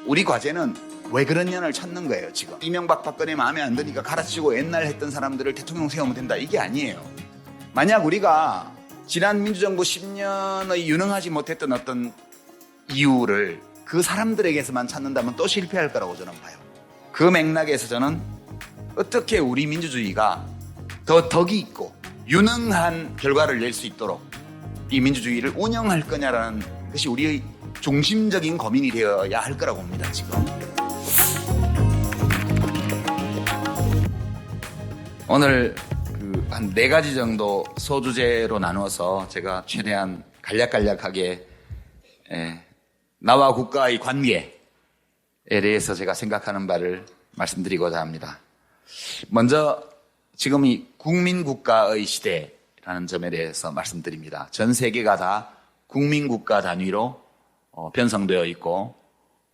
우리 과제는 왜 그러냐를 찾는 거예요. 지금 이명박 박근혜 마음에 안 드니까 갈아치우고 옛날 했던 사람들을 대통령 세우면 된다, 이게 아니에요. 만약 우리가 지난 민주정부 10년의 유능하지 못했던 어떤 이유를 그 사람들에게서만 찾는다면 또 실패할 거라고 저는 봐요. 그 맥락에서 저는 어떻게 우리 민주주의가 더 덕이 있고 유능한 결과를 낼 수 있도록 이 민주주의를 운영할 거냐라는 것이 우리의 중심적인 고민이 되어야 할 거라고 봅니다. 지금 오늘 한 4가지 정도 소주제로 나누어서 제가 최대한 간략간략하게 나와 국가의 관계에 대해서 제가 생각하는 바를 말씀드리고자 합니다. 먼저 지금 이 국민국가의 시대라는 점에 대해서 말씀드립니다. 전 세계가 다 국민국가 단위로 편성되어 있고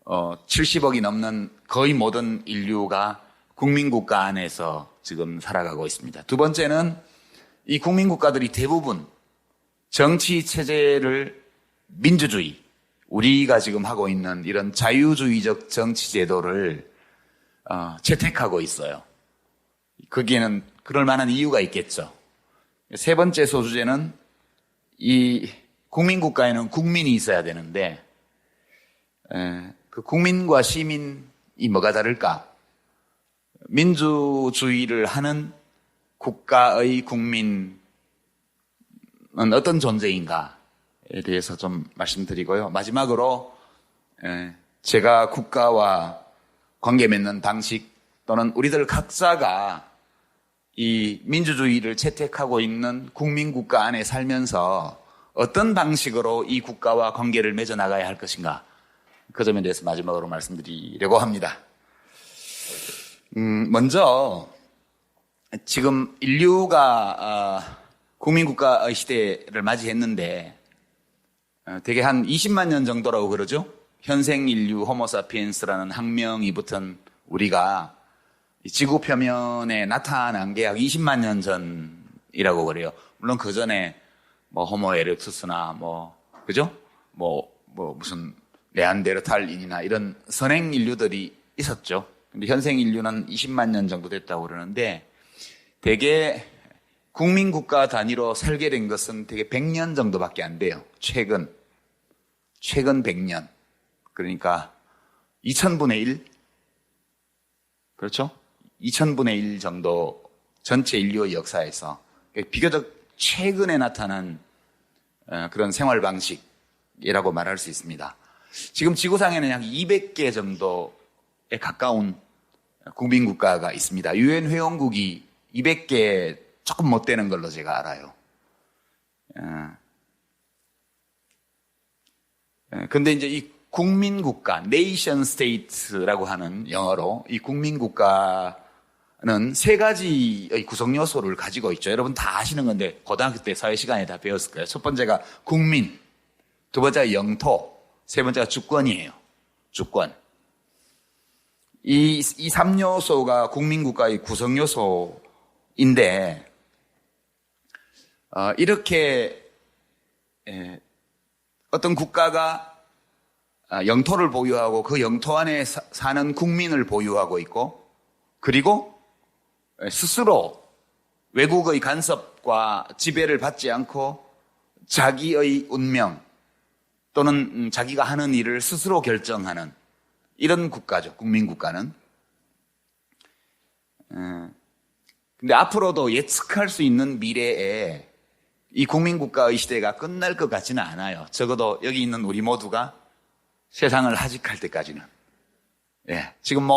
70억이 넘는 거의 모든 인류가 국민국가 안에서 지금 살아가고 있습니다. 두 번째는 이 국민국가들이 대부분 정치 체제를 민주주의, 우리가 지금 하고 있는 이런 자유주의적 정치 제도를 채택하고 있어요. 거기에는 그럴 만한 이유가 있겠죠. 세 번째 소주제는 이 국민국가에는 국민이 있어야 되는데 그 국민과 시민이 뭐가 다를까? 민주주의를 하는 국가의 국민은 어떤 존재인가에 대해서 좀 말씀드리고요. 마지막으로 제가 국가와 관계 맺는 방식 또는 우리들 각자가 이 민주주의를 채택하고 있는 국민국가 안에 살면서 어떤 방식으로 이 국가와 관계를 맺어나가야 할 것인가, 그 점에 대해서 마지막으로 말씀드리려고 합니다. 먼저 지금 인류가 국민국가의 시대를 맞이했는데 대개 한 20만 년 정도라고 그러죠. 현생 인류 호모사피엔스라는 학명이 붙은 우리가 지구 표면에 나타난 게 약 20만 년 전이라고 그래요. 물론 그 전에 뭐 호모 에렉투스나 그죠? 무슨 네안데르탈인이나 이런 선행 인류들이 있었죠. 근데 현생 인류는 20만 년 정도 됐다고 그러는데 대개 국민국가 단위로 살게 된 것은 되게 100년 정도밖에 안 돼요. 최근 100년. 그러니까 2000분의 1? 그렇죠? 2000분의 1 정도 전체 인류의 역사에서 비교적 최근에 나타난 그런 생활 방식이라고 말할 수 있습니다. 지금 지구상에는 약 200개 정도에 가까운 국민국가가 있습니다. 유엔 회원국이 200개 조금 못 되는 걸로 제가 알아요. 근데 이제 이 국민국가, nation state라고 하는 영어로 이 국민국가는 3가지의 구성 요소를 가지고 있죠. 여러분 다 아시는 건데 고등학교 때 사회 시간에 다 배웠을 거예요. 첫 번째가 국민, 두 번째가 영토, 세 번째가 주권이에요. 주권. 이 3요소가 국민국가의 구성 요소인데 이렇게 어떤 국가가 영토를 보유하고 그 영토 안에 사는 국민을 보유하고 있고, 그리고 스스로 외국의 간섭과 지배를 받지 않고 자기의 운명 또는 자기가 하는 일을 스스로 결정하는 이런 국가죠. 국민국가는. 근데 앞으로도 예측할 수 있는 미래에 이 국민국가의 시대가 끝날 것 같지는 않아요. 적어도 여기 있는 우리 모두가 세상을 하직할 때까지는. 지금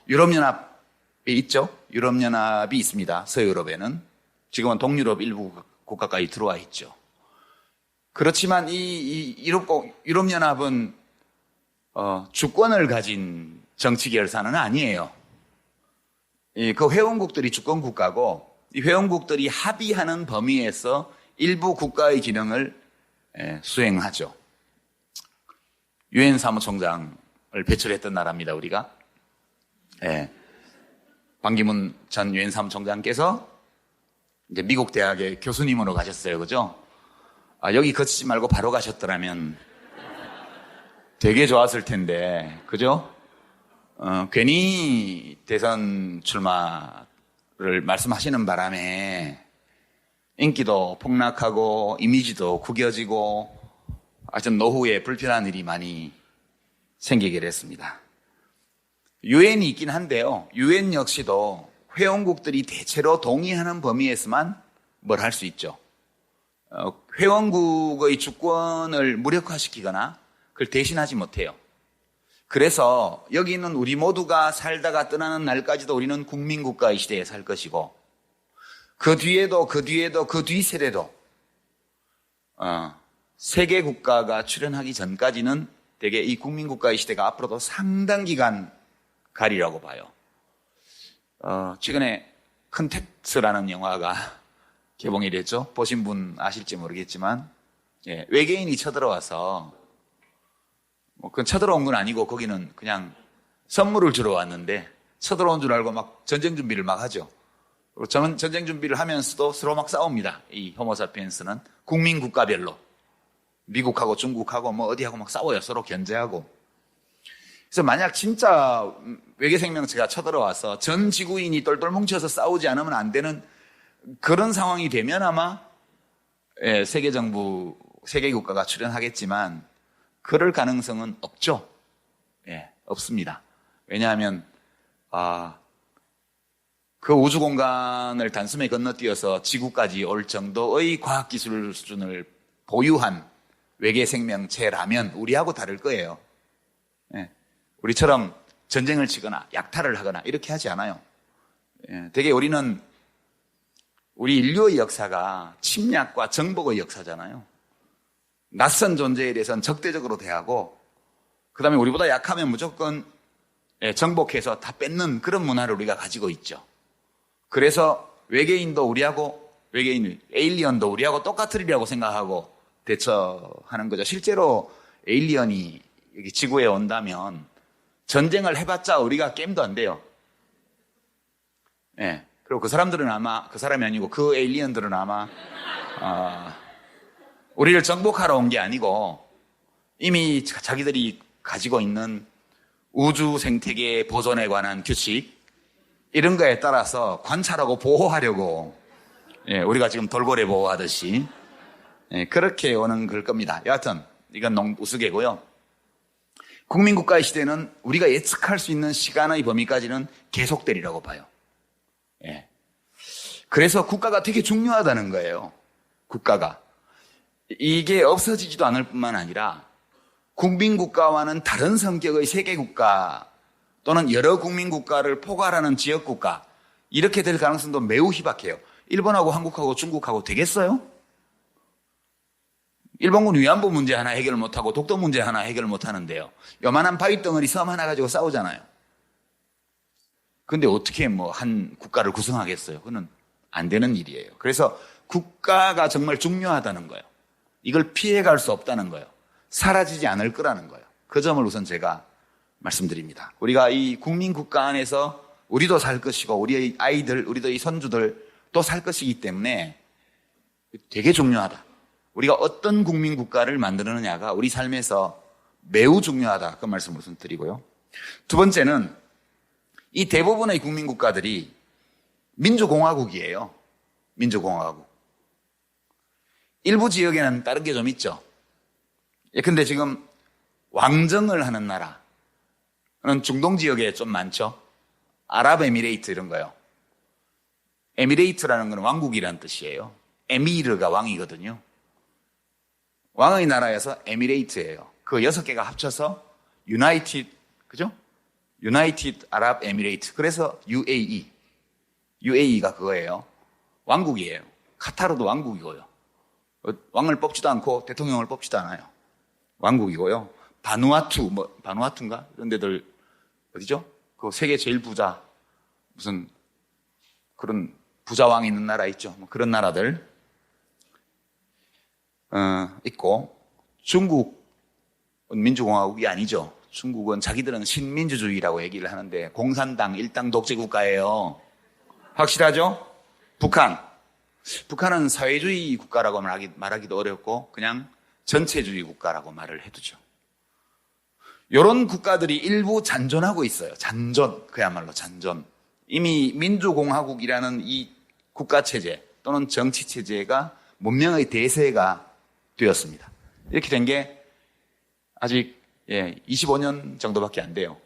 유럽연합이 있죠? 유럽연합이 있습니다. 서유럽에는. 지금은 동유럽 일부 국가까지 들어와 있죠. 그렇지만 이 유럽연합은 주권을 가진 정치 결사는 아니에요. 그 회원국들이 주권 국가고 이 회원국들이 합의하는 범위에서 일부 국가의 기능을 수행하죠. 유엔 사무총장을 배출했던 나라입니다, 우리가. 반기문 전 유엔 사무총장께서 이제 미국 대학의 교수님으로 가셨어요, 그죠? 여기 거치지 말고 바로 가셨더라면 되게 좋았을 텐데, 그죠? 괜히 대선 출마를 말씀하시는 바람에 인기도 폭락하고 이미지도 구겨지고 아주 노후에 불편한 일이 많이 생기게 됐습니다. 유엔이 있긴 한데요. 유엔 역시도 회원국들이 대체로 동의하는 범위에서만 뭘 할 수 있죠. 회원국의 주권을 무력화시키거나 그걸 대신하지 못해요. 그래서 여기는 우리 모두가 살다가 떠나는 날까지도 우리는 국민국가의 시대에 살 것이고 그 뒤에도 그 뒤 세대도 세계 국가가 출현하기 전까지는 대개 이 국민국가의 시대가 앞으로도 상당 기간 가리라고 봐요. 최근에 컨택트라는 영화가 개봉이 됐죠. 보신 분 아실지 모르겠지만 외계인이 쳐들어와서 그건 쳐들어온 건 아니고 거기는 그냥 선물을 주러 왔는데 쳐들어온 줄 알고 막 전쟁 준비를 막 하죠. 전쟁 준비를 하면서도 서로 막 싸웁니다. 이 호모사피엔스는 국민국가별로 미국하고 중국하고 뭐 어디하고 막 싸워요. 서로 견제하고. 그래서 만약 진짜 외계 생명체가 쳐들어와서 전 지구인이 똘똘 뭉쳐서 싸우지 않으면 안 되는 그런 상황이 되면 아마 세계 정부, 세계 국가가 출현하겠지만 그럴 가능성은 없죠. 없습니다. 왜냐하면 그 우주 공간을 단숨에 건너뛰어서 지구까지 올 정도의 과학기술 수준을 보유한 외계 생명체라면 우리하고 다를 거예요. 우리처럼 전쟁을 치거나 약탈을 하거나 이렇게 하지 않아요. 되게 우리는 우리 인류의 역사가 침략과 정복의 역사잖아요. 낯선 존재에 대해서는 적대적으로 대하고 그 다음에 우리보다 약하면 무조건 정복해서 다 뺏는 그런 문화를 우리가 가지고 있죠. 그래서 외계인도 우리하고 에일리언도 우리하고 똑같으리라고 생각하고 대처하는 거죠. 실제로 에일리언이 여기 지구에 온다면 전쟁을 해봤자 우리가 게임도 안 돼요. 그리고 그 사람들은 아마 그 사람이 아니고 그 에일리언들은 아마 우리를 정복하러 온 게 아니고 이미 자기들이 가지고 있는 우주 생태계 보존에 관한 규칙 이런 거에 따라서 관찰하고 보호하려고 우리가 지금 돌고래 보호하듯이 그렇게 오는 걸 겁니다. 여하튼 이건 우스개고요. 국민국가의 시대는 우리가 예측할 수 있는 시간의 범위까지는 계속되리라고 봐요. 그래서 국가가 되게 중요하다는 거예요. 국가가. 이게 없어지지도 않을 뿐만 아니라 국민국가와는 다른 성격의 세계국가 또는 여러 국민국가를 포괄하는 지역국가 이렇게 될 가능성도 매우 희박해요. 일본하고 한국하고 중국하고 되겠어요? 일본군 위안부 문제 하나 해결 못하고 독도 문제 하나 해결 못하는데요. 요만한 바위덩어리 섬 하나 가지고 싸우잖아요. 근데 어떻게 한 국가를 구성하겠어요? 그건 안 되는 일이에요. 그래서 국가가 정말 중요하다는 거예요. 이걸 피해갈 수 없다는 거예요. 사라지지 않을 거라는 거예요. 그 점을 우선 제가 말씀드립니다. 우리가 이 국민국가 안에서 우리도 살 것이고 우리의 아이들, 우리의 선주들 또 살 것이기 때문에 되게 중요하다. 우리가 어떤 국민국가를 만드느냐가 우리 삶에서 매우 중요하다. 그 말씀을 우선 드리고요. 두 번째는 이 대부분의 국민국가들이 민주공화국이에요. 민주공화국. 일부 지역에는 다른 게 좀 있죠. 근데 지금 왕정을 하는 나라는 중동 지역에 좀 많죠. 아랍에미레이트 이런 거요. 에미레이트라는 건 왕국이라는 뜻이에요. 에미르가 왕이거든요. 왕의 나라에서 에미레이트예요. 그 6개가 합쳐서 유나이티드, 그죠? 유나이티드 아랍 에미레이트. 그래서 UAE. UAE가 그거예요. 왕국이에요. 카타르도 왕국이고요. 왕을 뽑지도 않고 대통령을 뽑지도 않아요. 왕국이고요. 바누아투, 바누아투인가? 이런 데들, 어디죠? 그 세계 제일 부자, 무슨 그런 부자왕 있는 나라 있죠. 그런 나라들, 있고, 중국은 민주공화국이 아니죠. 중국은 자기들은 신민주주의라고 얘기를 하는데, 공산당, 일당 독재국가예요. 확실하죠? 북한은 사회주의 국가라고 말하기도 어렵고 그냥 전체주의 국가라고 말을 해두죠. 이런 국가들이 일부 잔존하고 있어요. 잔존, 그야말로 잔존. 이미 민주공화국이라는 이 국가체제 또는 정치체제가 문명의 대세가 되었습니다. 이렇게 된 게 아직 25년 정도밖에 안 돼요.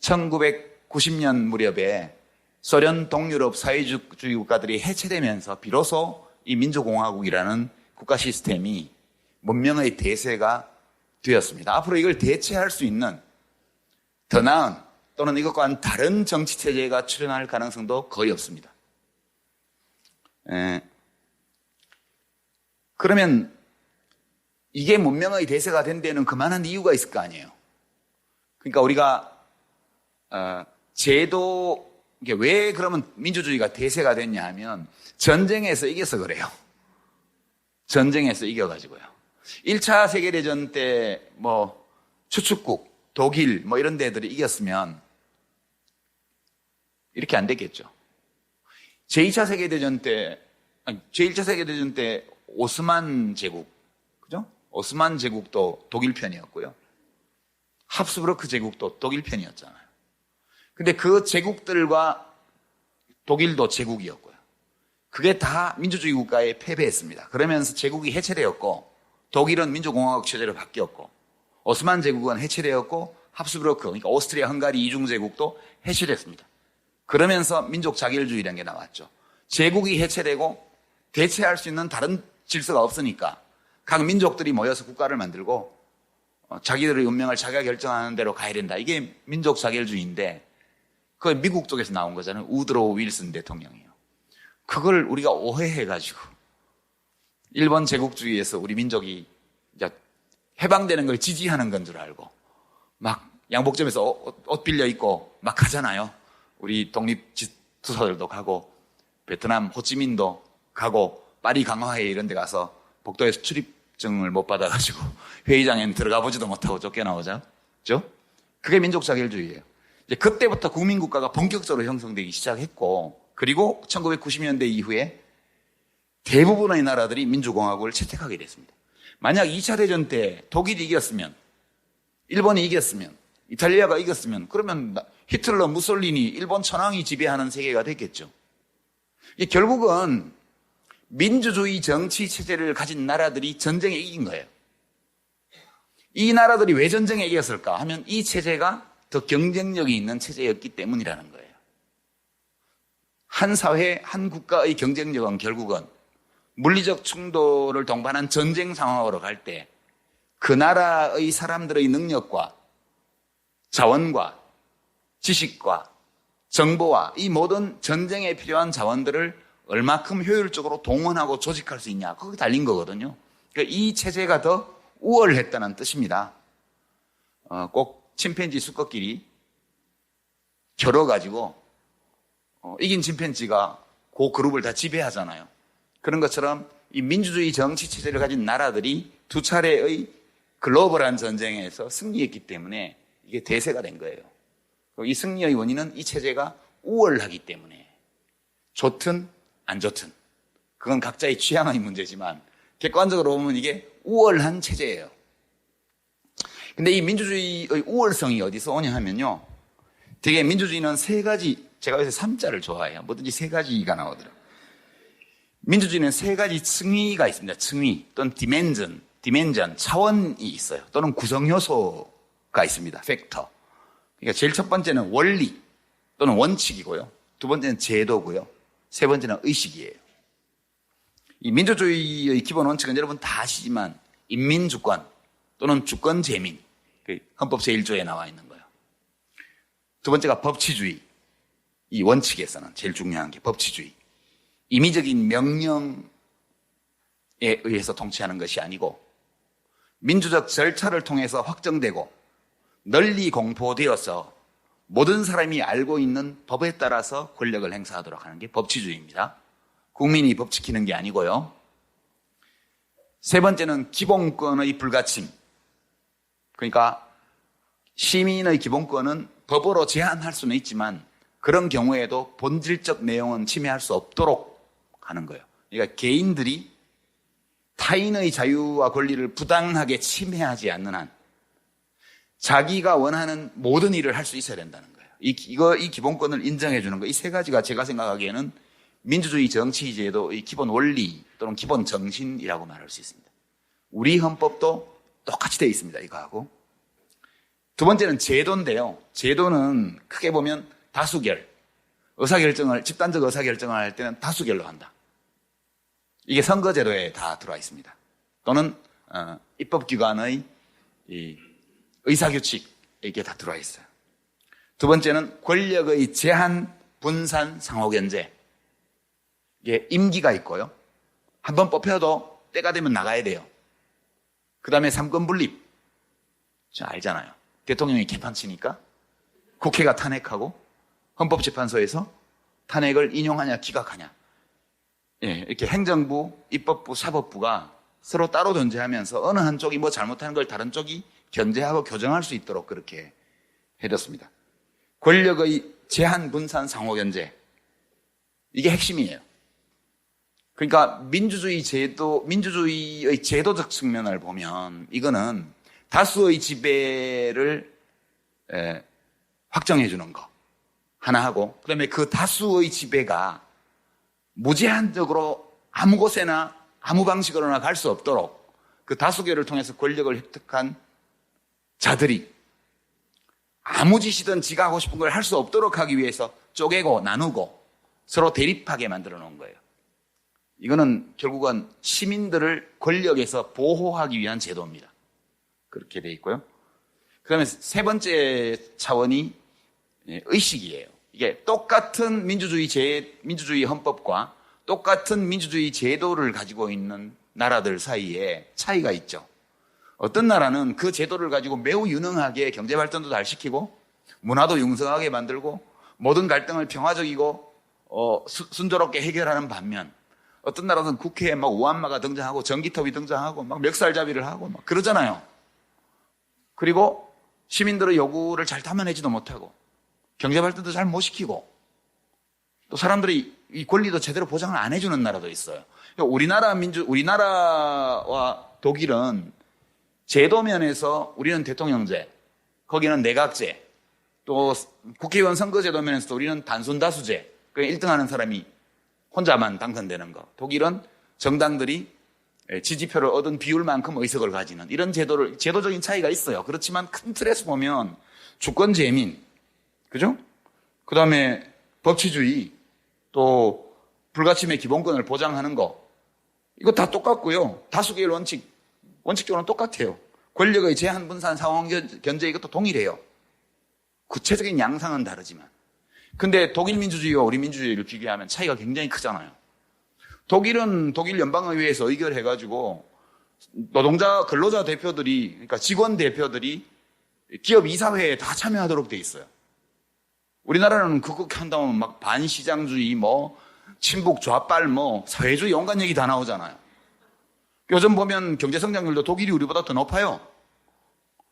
1990년 무렵에 소련 동유럽 사회주의 국가들이 해체되면서 비로소 이 민주공화국이라는 국가 시스템이 문명의 대세가 되었습니다. 앞으로 이걸 대체할 수 있는 더 나은 또는 이것과는 다른 정치체제가 출현할 가능성도 거의 없습니다. 그러면 이게 문명의 대세가 된 데는 그만한 이유가 있을 거 아니에요. 그러니까 우리가 제도, 이게 왜 그러면 민주주의가 대세가 됐냐 하면 전쟁에서 이겨서 그래요. 전쟁에서 이겨가지고요. 1차 세계대전 때 추축국, 독일 이런 데들이 이겼으면 이렇게 안 됐겠죠. 제1차 세계대전 때 오스만 제국, 그죠? 오스만 제국도 독일 편이었고요. 합스부르크 제국도 독일 편이었잖아요. 근데 그 제국들과 독일도 제국이었고요. 그게 다 민주주의 국가에 패배했습니다. 그러면서 제국이 해체되었고 독일은 민주공화국 체제로 바뀌었고 오스만 제국은 해체되었고 합스부르크, 그러니까 오스트리아, 헝가리 이중제국도 해체됐습니다. 그러면서 민족 자결주의라는 게 나왔죠. 제국이 해체되고 대체할 수 있는 다른 질서가 없으니까 각 민족들이 모여서 국가를 만들고 자기들의 운명을 자기가 결정하는 대로 가야 된다. 이게 민족 자결주의인데 그게 미국 쪽에서 나온 거잖아요. 우드로 윌슨 대통령이요. 그걸 우리가 오해해가지고 일본 제국주의에서 우리 민족이 이제 해방되는 걸 지지하는 건 줄 알고 막 양복점에서 옷 빌려 입고 막 가잖아요. 우리 독립투사들도 가고 베트남 호치민도 가고 파리 강화회 이런 데 가서 복도에서 출입증을 못 받아가지고 회의장에는 들어가 보지도 못하고 쫓겨나오죠. 그죠? 그게 민족 자결주의예요. 이제 그때부터 국민국가가 본격적으로 형성되기 시작했고 그리고 1990년대 이후에 대부분의 나라들이 민주공화국을 채택하게 됐습니다. 만약 2차 대전 때 독일이 이겼으면, 일본이 이겼으면, 이탈리아가 이겼으면 그러면 히틀러, 무솔리니, 일본 천황이 지배하는 세계가 됐겠죠. 결국은 민주주의 정치 체제를 가진 나라들이 전쟁에 이긴 거예요. 이 나라들이 왜 전쟁에 이겼을까 하면 이 체제가 더 경쟁력이 있는 체제였기 때문이라는 거예요. 한 사회, 한 국가의 경쟁력은 결국은 물리적 충돌을 동반한 전쟁 상황으로 갈 때 그 나라의 사람들의 능력과 자원과 지식과 정보와 이 모든 전쟁에 필요한 자원들을 얼마큼 효율적으로 동원하고 조직할 수 있냐, 거기 달린 거거든요. 그러니까 이 체제가 더 우월했다는 뜻입니다. 꼭 침팬지 수컷끼리 겨뤄가지고 이긴 침팬지가 그 그룹을 다 지배하잖아요. 그런 것처럼 이 민주주의 정치 체제를 가진 나라들이 두 차례의 글로벌한 전쟁에서 승리했기 때문에 이게 대세가 된 거예요. 이 승리의 원인은 이 체제가 우월하기 때문에 좋든 안 좋든 그건 각자의 취향의 문제지만 객관적으로 보면 이게 우월한 체제예요. 근데 이 민주주의의 우월성이 어디서 오냐 하면요, 되게 민주주의는 세 가지, 제가 요새 3자를 좋아해요. 뭐든지 세 가지가 나오더라고요. 민주주의는 세 가지 층위가 있습니다. 층위 또는 디멘전, 차원이 있어요. 또는 구성요소가 있습니다. 팩터. 그러니까 제일 첫 번째는 원리 또는 원칙이고요. 두 번째는 제도고요. 세 번째는 의식이에요. 이 민주주의의 기본 원칙은 여러분 다 아시지만 인민주권 또는 주권재민, 헌법 제1조에 나와 있는 거예요. 두 번째가 법치주의. 이 원칙에서는 제일 중요한 게 법치주의. 임의적인 명령에 의해서 통치하는 것이 아니고 민주적 절차를 통해서 확정되고 널리 공포되어서 모든 사람이 알고 있는 법에 따라서 권력을 행사하도록 하는 게 법치주의입니다. 국민이 법 지키는 게 아니고요. 세 번째는 기본권의 불가침. 그러니까 시민의 기본권은 법으로 제한할 수는 있지만 그런 경우에도 본질적 내용은 침해할 수 없도록 하는 거예요. 그러니까 개인들이 타인의 자유와 권리를 부당하게 침해하지 않는 한 자기가 원하는 모든 일을 할 수 있어야 된다는 거예요. 이 기본권을 인정해 주는 거. 이 세 가지가 제가 생각하기에는 민주주의 정치제도의 기본 원리 또는 기본 정신이라고 말할 수 있습니다. 우리 헌법도 똑같이 되어 있습니다. 이거하고. 두 번째는 제도인데요. 제도는 크게 보면 다수결, 집단적 의사결정을 할 때는 다수결로 한다. 이게 선거제도에 다 들어와 있습니다. 또는 입법기관의 의사규칙, 이게 다 들어와 있어요. 두 번째는 권력의 제한, 분산, 상호견제. 이게 임기가 있고요. 한번 뽑혀도 때가 되면 나가야 돼요. 그 다음에 삼권분립. 저 알잖아요. 대통령이 개판치니까 국회가 탄핵하고 헌법재판소에서 탄핵을 인용하냐 기각하냐. 이렇게 행정부, 입법부, 사법부가 서로 따로 존재하면서 어느 한쪽이 뭐 잘못하는 걸 다른 쪽이 견제하고 교정할 수 있도록 그렇게 해뒀습니다. 권력의 제한, 분산, 상호견제. 이게 핵심이에요. 그러니까 민주주의의 제도적 측면을 보면 이거는 다수의 지배를 확정해 주는 거 하나 하고, 그다음에 그 다수의 지배가 무제한적으로 아무 곳에나 아무 방식으로나 갈 수 없도록 그 다수결을 통해서 권력을 획득한 자들이 아무 짓이든 지가 하고 싶은 걸 할 수 없도록 하기 위해서 쪼개고 나누고 서로 대립하게 만들어 놓은 거예요. 이거는 결국은 시민들을 권력에서 보호하기 위한 제도입니다. 그렇게 돼 있고요. 그 다음에 세 번째 차원이 의식이에요. 이게 똑같은 민주주의 헌법과 똑같은 민주주의 제도를 가지고 있는 나라들 사이에 차이가 있죠. 어떤 나라는 그 제도를 가지고 매우 유능하게 경제 발전도 잘 시키고 문화도 융성하게 만들고 모든 갈등을 평화적이고 순조롭게 해결하는 반면, 어떤 나라는 국회에 막 오한마가 등장하고 전기톱이 등장하고 막 멱살잡이를 하고 막 그러잖아요. 그리고 시민들의 요구를 잘 담아내지도 못하고 경제 발전도 잘 못 시키고 또 사람들이 이 권리도 제대로 보장을 안 해주는 나라도 있어요. 우리나라와 독일은 제도 면에서 우리는 대통령제, 거기는 내각제, 또 국회의원 선거제도 면에서도 우리는 단순 다수제, 1등 하는 사람이 혼자만 당선되는 거. 독일은 정당들이 지지표를 얻은 비율만큼 의석을 가지는 이런 제도적인 차이가 있어요. 그렇지만 큰 틀에서 보면 주권 재민, 그죠? 그 다음에 법치주의, 또 불가침의 기본권을 보장하는 거, 이거 다 똑같고요. 다수결 원칙적으로는 똑같아요. 권력의 제한, 분산, 상호견제 이것도 동일해요. 구체적인 양상은 다르지만. 근데 독일 민주주의와 우리 민주주의를 비교하면 차이가 굉장히 크잖아요. 독일은 독일 연방의회에서 의결해가지고 노동자, 근로자 대표들이, 그러니까 직원 대표들이 기업 이사회에 다 참여하도록 돼 있어요. 우리나라는 그렇게 한다면 막 반시장주의, 친북 좌빨, 사회주의 온갖 얘기 다 나오잖아요. 요즘 보면 경제성장률도 독일이 우리보다 더 높아요.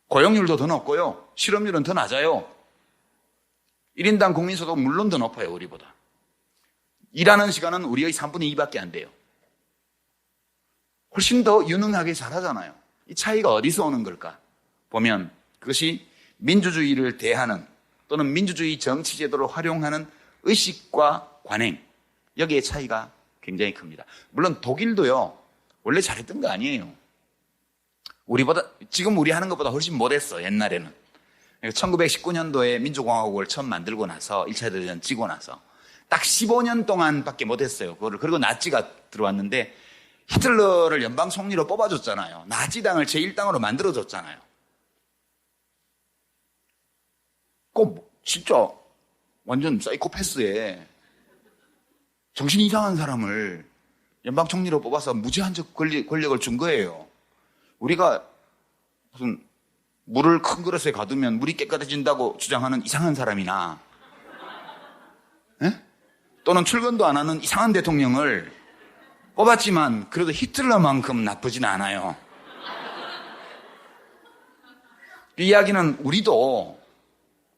고용률도 더 높고요. 실업률은 더 낮아요. 1인당 국민소득 물론 더 높아요, 우리보다. 일하는 시간은 우리의 3분의 2밖에 안 돼요. 훨씬 더 유능하게 잘하잖아요. 이 차이가 어디서 오는 걸까? 보면 그것이 민주주의를 대하는 또는 민주주의 정치제도를 활용하는 의식과 관행, 여기에 차이가 굉장히 큽니다. 물론 독일도요, 원래 잘했던 거 아니에요. 지금 우리 하는 것보다 훨씬 못했어, 옛날에는. 1919년도에 민주공화국을 처음 만들고 나서 1차 대전 지고 나서 딱 15년 동안밖에 못했어요. 그리고 나치가 들어왔는데 히틀러를 연방 총리로 뽑아줬잖아요. 나치당을 제1당으로 만들어줬잖아요. 진짜 완전 사이코패스에 정신이 이상한 사람을 연방 총리로 뽑아서 무제한적 권력을 준 거예요. 우리가 무슨 물을 큰 그릇에 가두면 물이 깨끗해진다고 주장하는 이상한 사람이나, 또는 출근도 안 하는 이상한 대통령을 뽑았지만 그래도 히틀러만큼 나쁘진 않아요. 이 이야기는 우리도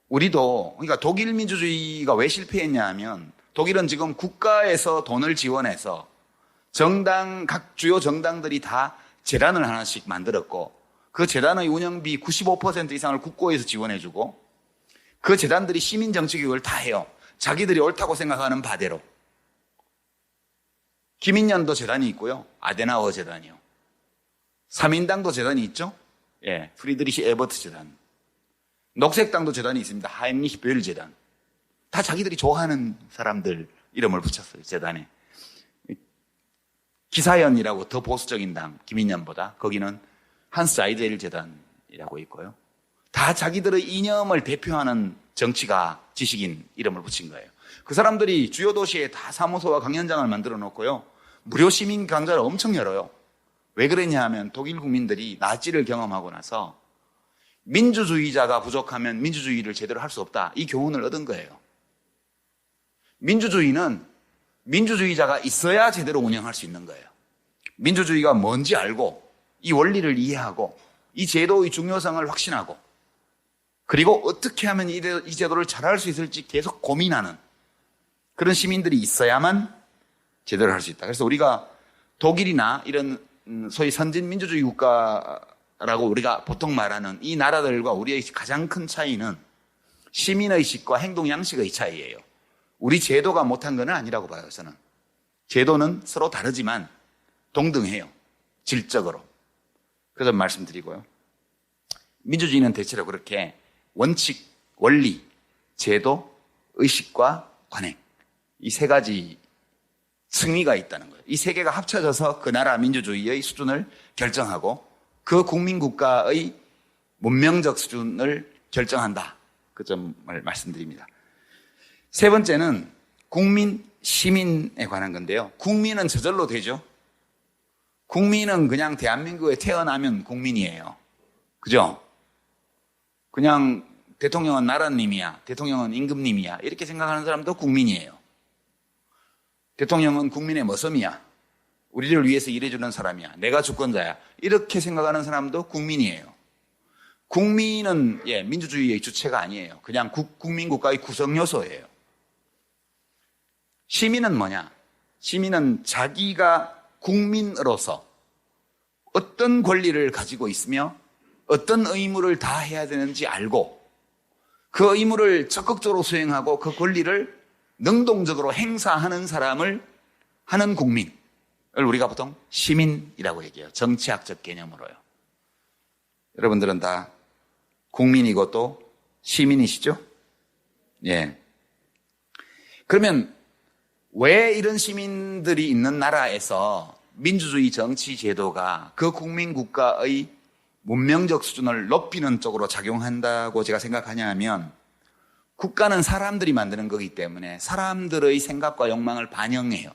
그러니까 독일 민주주의가 왜 실패했냐 하면, 독일은 지금 국가에서 돈을 지원해서 각 주요 정당들이 다 재단을 하나씩 만들었고, 그 재단의 운영비 95% 이상을 국고에서 지원해주고 그 재단들이 시민 정치 교육을 다 해요. 자기들이 옳다고 생각하는 바대로. 기민련도 재단이 있고요. 아데나워 재단이요. 삼인당도 재단이 있죠. 예, 프리드리히 에버트 재단. 녹색당도 재단이 있습니다. 하임리히 벨 재단. 다 자기들이 좋아하는 사람들 이름을 붙였어요. 재단에. 기사연이라고 더 보수적인 당, 기민련보다 거기는 한스 아이델 재단이라고 있고요. 다 자기들의 이념을 대표하는 정치가 지식인 이름을 붙인 거예요. 그 사람들이 주요 도시에 다 사무소와 강연장을 만들어 놓고요. 무료 시민 강좌를 엄청 열어요. 왜 그랬냐 하면 독일 국민들이 나치를 경험하고 나서 민주주의자가 부족하면 민주주의를 제대로 할 수 없다. 이 교훈을 얻은 거예요. 민주주의는 민주주의자가 있어야 제대로 운영할 수 있는 거예요. 민주주의가 뭔지 알고 이 원리를 이해하고 이 제도의 중요성을 확신하고 그리고 어떻게 하면 이 제도를 잘할 수 있을지 계속 고민하는 그런 시민들이 있어야만 제대로 할 수 있다. 그래서 우리가 독일이나 이런 소위 선진 민주주의 국가라고 우리가 보통 말하는 이 나라들과 우리의 가장 큰 차이는 시민의식과 행동 양식의 차이예요. 우리 제도가 못한 건 아니라고 봐요, 저는. 제도는 서로 다르지만 동등해요. 질적으로. 그래서 말씀드리고요. 민주주의는 대체로 그렇게 원칙, 원리, 제도, 의식과 관행 이 세 가지 승리가 있다는 거예요. 이 세 개가 합쳐져서 그 나라 민주주의의 수준을 결정하고 그 국민국가의 문명적 수준을 결정한다. 그 점을 말씀드립니다. 세 번째는 국민, 시민에 관한 건데요. 국민은 저절로 되죠. 국민은 그냥 대한민국에 태어나면 국민이에요. 그죠? 그냥 대통령은 나라님이야, 대통령은 임금님이야 이렇게 생각하는 사람도 국민이에요. 대통령은 국민의 머슴이야, 우리를 위해서 일해주는 사람이야, 내가 주권자야 이렇게 생각하는 사람도 국민이에요. 국민은 민주주의의 주체가 아니에요. 그냥 국민국가의 구성요소예요. 시민은 뭐냐? 시민은 자기가 국민으로서 어떤 권리를 가지고 있으며 어떤 의무를 다 해야 되는지 알고 그 의무를 적극적으로 수행하고 그 권리를 능동적으로 행사하는 사람을 하는 국민을 우리가 보통 시민이라고 얘기해요. 정치학적 개념으로요. 여러분들은 다 국민이고 또 시민이시죠? 예. 그러면 왜 이런 시민들이 있는 나라에서 민주주의 정치 제도가 그 국민 국가의 문명적 수준을 높이는 쪽으로 작용한다고 제가 생각하냐 하면 국가는 사람들이 만드는 거기 때문에 사람들의 생각과 욕망을 반영해요.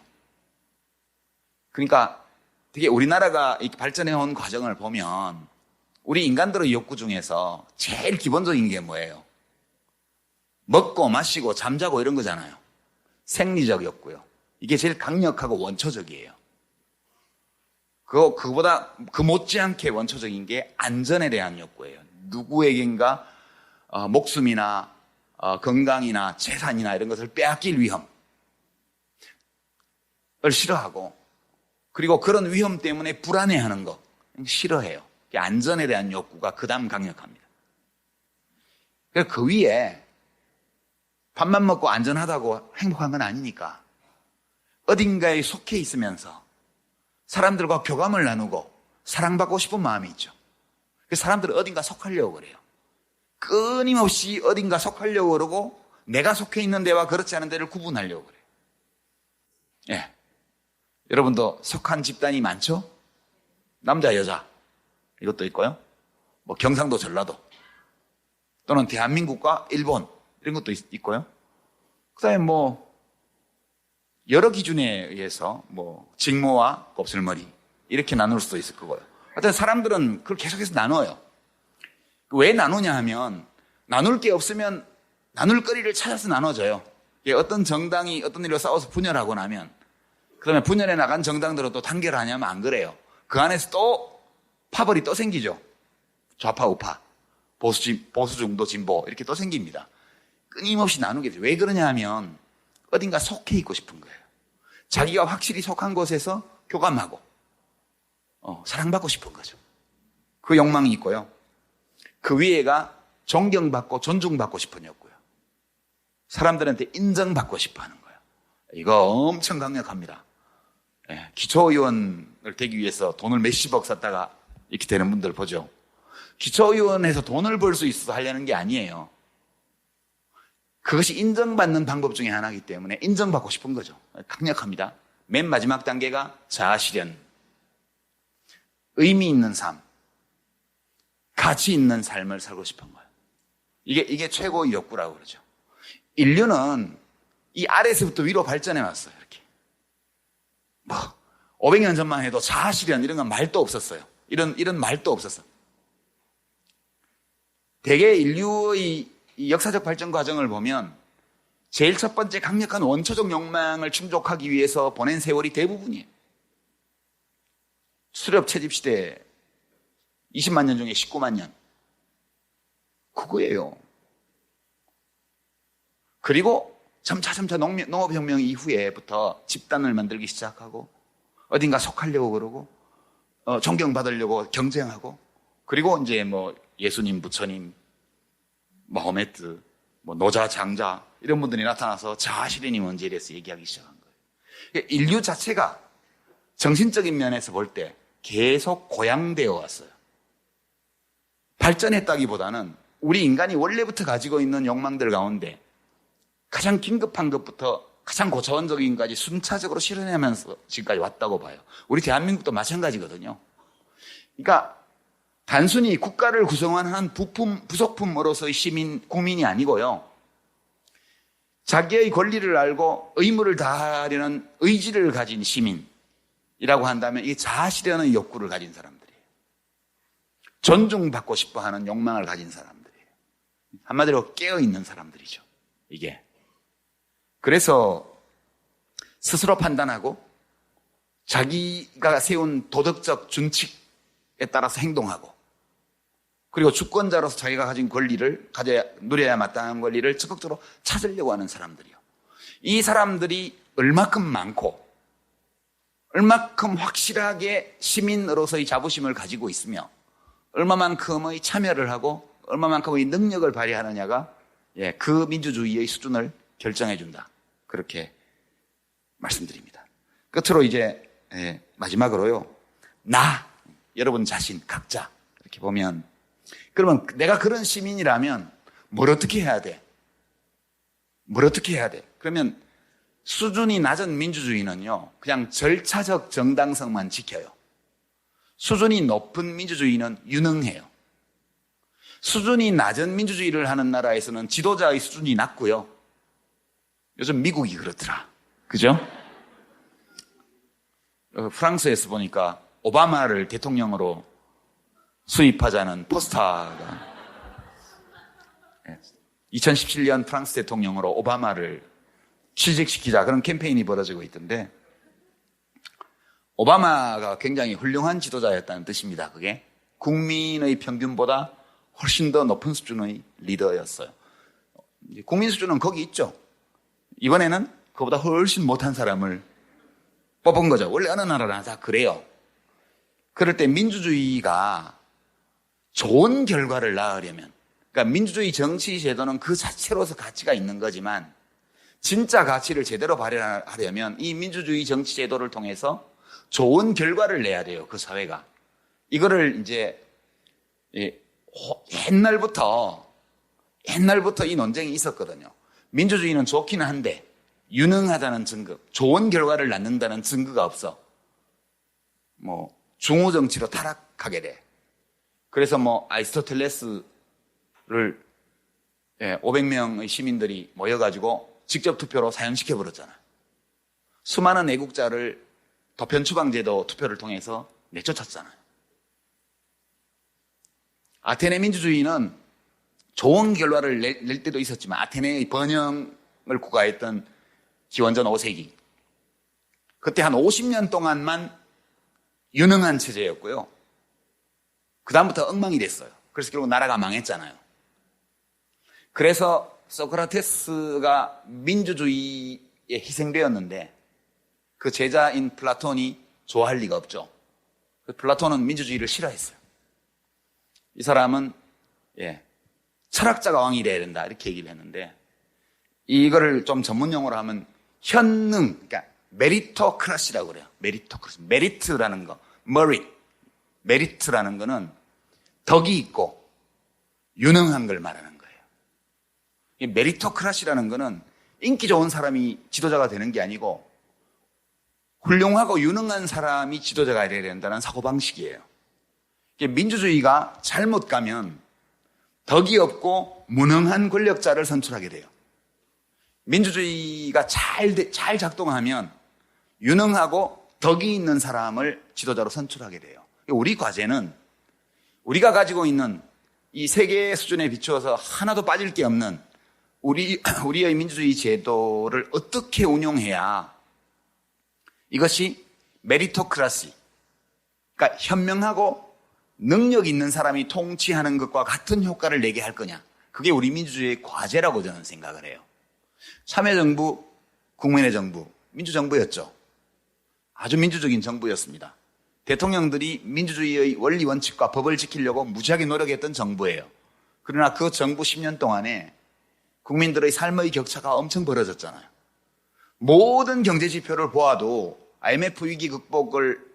그러니까 되게 우리나라가 발전해온 과정을 보면 우리 인간들의 욕구 중에서 제일 기본적인 게 뭐예요? 먹고 마시고 잠자고 이런 거잖아요. 생리적 욕구요. 이게 제일 강력하고 원초적이에요. 그거보다 그 못지않게 원초적인 게 안전에 대한 욕구예요. 누구에겐가 목숨이나 건강이나 재산이나 이런 것을 빼앗길 위험을 싫어하고 그리고 그런 위험 때문에 불안해하는 거 싫어해요. 안전에 대한 욕구가 그다음 강력합니다. 그 위에 밥만 먹고 안전하다고 행복한 건 아니니까 어딘가에 속해 있으면서 사람들과 교감을 나누고 사랑받고 싶은 마음이 있죠. 그래서 사람들은 어딘가 속하려고 그래요. 끊임없이 어딘가 속하려고 그러고 내가 속해 있는 데와 그렇지 않은 데를 구분하려고 그래요. 예. 여러분도 속한 집단이 많죠? 남자, 여자 이것도 있고요. 뭐 경상도, 전라도 또는 대한민국과 일본 이런 것도 있고요. 그다음에 뭐 여러 기준에 의해서 뭐 직모와 곱슬머리 이렇게 나눌 수도 있을 거고요. 하여튼 사람들은 그걸 계속해서 나눠요. 왜 나누냐 하면 나눌 게 없으면 나눌 거리를 찾아서 나눠져요. 어떤 정당이 어떤 일로 싸워서 분열하고 나면 그러면 분열해 나간 정당들은 또 단결하냐면 안 그래요. 그 안에서 또 파벌이 또 생기죠. 좌파 우파 보수 중도 진보 이렇게 또 생깁니다. 끊임없이 나누게 돼요. 왜 그러냐 하면 어딘가 속해 있고 싶은 거예요. 자기가 확실히 속한 곳에서 교감하고 사랑받고 싶은 거죠. 그 욕망이 있고요. 그 위에가 존경받고 존중받고 싶은 욕구예요. 사람들한테 인정받고 싶어 하는 거예요. 이거 엄청 강력합니다. 예, 기초의원을 되기 위해서 돈을 몇십억 썼다가 이렇게 되는 분들 보죠. 기초의원에서 돈을 벌 수 있어서 하려는 게 아니에요. 그것이 인정받는 방법 중에 하나이기 때문에 인정받고 싶은 거죠. 강력합니다. 맨 마지막 단계가 자아실현. 의미 있는 삶, 가치 있는 삶을 살고 싶은 거예요. 이게 최고의 욕구라고 그러죠. 인류는 이 아래에서부터 위로 발전해 왔어요. 이렇게 500년 전만 해도 자아실현 이런 건 말도 없었어요. 이런 말도 없었어. 대개 인류의 이 역사적 발전 과정을 보면 제일 첫 번째 강력한 원초적 욕망을 충족하기 위해서 보낸 세월이 대부분이에요. 수렵 채집 시대 20만 년 중에 19만 년. 그거예요. 그리고 점차 농업혁명 이후에부터 집단을 만들기 시작하고 어딘가 속하려고 그러고 존경받으려고 경쟁하고 그리고 이제 예수님, 부처님, 마호메트, 노자, 장자 이런 분들이 나타나서 자아실현이 뭔지에 대해서 얘기하기 시작한 거예요. 인류 자체가 정신적인 면에서 볼 때 계속 고양되어 왔어요. 발전했다기보다는 우리 인간이 원래부터 가지고 있는 욕망들 가운데 가장 긴급한 것부터 가장 고차원적인 것까지 순차적으로 실현하면서 지금까지 왔다고 봐요. 우리 대한민국도 마찬가지거든요. 그러니까 단순히 국가를 구성하는 부속품으로서의 국민이 아니고요. 자기의 권리를 알고 의무를 다하려는 의지를 가진 시민이라고 한다면 이 자아실현의 욕구를 가진 사람들이에요. 존중받고 싶어하는 욕망을 가진 사람들이에요. 한마디로 깨어있는 사람들이죠. 이게. 그래서 스스로 판단하고 자기가 세운 도덕적 준칙에 따라서 행동하고 그리고 주권자로서 자기가 가진 권리를 누려야 마땅한 권리를 적극적으로 찾으려고 하는 사람들이요. 이 사람들이 얼마큼 많고 얼마큼 확실하게 시민으로서의 자부심을 가지고 있으며 얼마만큼의 참여를 하고 얼마만큼의 능력을 발휘하느냐가 그 민주주의의 수준을 결정해 준다. 그렇게 말씀드립니다. 끝으로 이제 마지막으로요. 여러분 자신 각자 이렇게 보면 그러면 내가 그런 시민이라면 뭘 어떻게 해야 돼? 그러면 수준이 낮은 민주주의는요. 그냥 절차적 정당성만 지켜요. 수준이 높은 민주주의는 유능해요. 수준이 낮은 민주주의를 하는 나라에서는 지도자의 수준이 낮고요. 요즘 미국이 그렇더라. 그죠? 프랑스에서 보니까 오바마를 대통령으로 수입하자는 포스터가 2017년 프랑스 대통령으로 오바마를 취직시키자 그런 캠페인이 벌어지고 있던데 오바마가 굉장히 훌륭한 지도자였다는 뜻입니다. 그게 국민의 평균보다 훨씬 더 높은 수준의 리더였어요. 국민 수준은 거기 있죠. 이번에는 그보다 훨씬 못한 사람을 뽑은 거죠. 원래 어느 나라나 다 그래요. 그럴 때 민주주의가 좋은 결과를 낳으려면 그러니까 민주주의 정치 제도는 그 자체로서 가치가 있는 거지만 진짜 가치를 제대로 발휘하려면 이 민주주의 정치 제도를 통해서 좋은 결과를 내야 돼요. 그 사회가. 이거를 이제 옛날부터 이 논쟁이 있었거든요. 민주주의는 좋기는 한데 유능하다는 증거, 좋은 결과를 낳는다는 증거가 없어. 중우 정치로 타락하게 돼. 그래서 아리스토텔레스를 500명의 시민들이 모여가지고 직접 투표로 사형시켜 버렸잖아요. 수많은 애국자를 도편추방제도 투표를 통해서 내쫓았잖아요. 아테네 민주주의는 좋은 결과를 낼 때도 있었지만 아테네의 번영을 구가했던 기원전 5세기 그때 한 50년 동안만 유능한 체제였고요. 그 다음부터 엉망이 됐어요. 그래서 결국 나라가 망했잖아요. 그래서 소크라테스가 민주주의에 희생되었는데 그 제자인 플라톤이 좋아할 리가 없죠. 플라톤은 민주주의를 싫어했어요. 이 사람은 철학자가 왕이 돼야 된다 이렇게 얘기를 했는데 이거를 좀 전문 용어로 하면 현능, 그러니까 메리토크라시라고 그래요. 메리토크라시, 메리트라는 거, 메리트라는 거는 덕이 있고 유능한 걸 말하는 거예요. 이 메리토크라시라는 거는 인기 좋은 사람이 지도자가 되는 게 아니고 훌륭하고 유능한 사람이 지도자가 되어야 된다는 사고방식이에요. 민주주의가 잘못 가면 덕이 없고 무능한 권력자를 선출하게 돼요. 민주주의가 잘 작동하면 유능하고 덕이 있는 사람을 지도자로 선출하게 돼요. 우리 과제는 우리가 가지고 있는 이 세계 수준에 비추어서 하나도 빠질 게 없는 우리의 민주주의 제도를 어떻게 운용해야 이것이 메리토크라시, 그러니까 현명하고 능력 있는 사람이 통치하는 것과 같은 효과를 내게 할 거냐. 그게 우리 민주주의의 과제라고 저는 생각을 해요. 참여정부, 국민의 정부, 민주정부였죠. 아주 민주적인 정부였습니다. 대통령들이 민주주의의 원리 원칙과 법을 지키려고 무지하게 노력했던 정부예요. 그러나 그 정부 10년 동안에 국민들의 삶의 격차가 엄청 벌어졌잖아요. 모든 경제 지표를 보아도 IMF 위기 극복을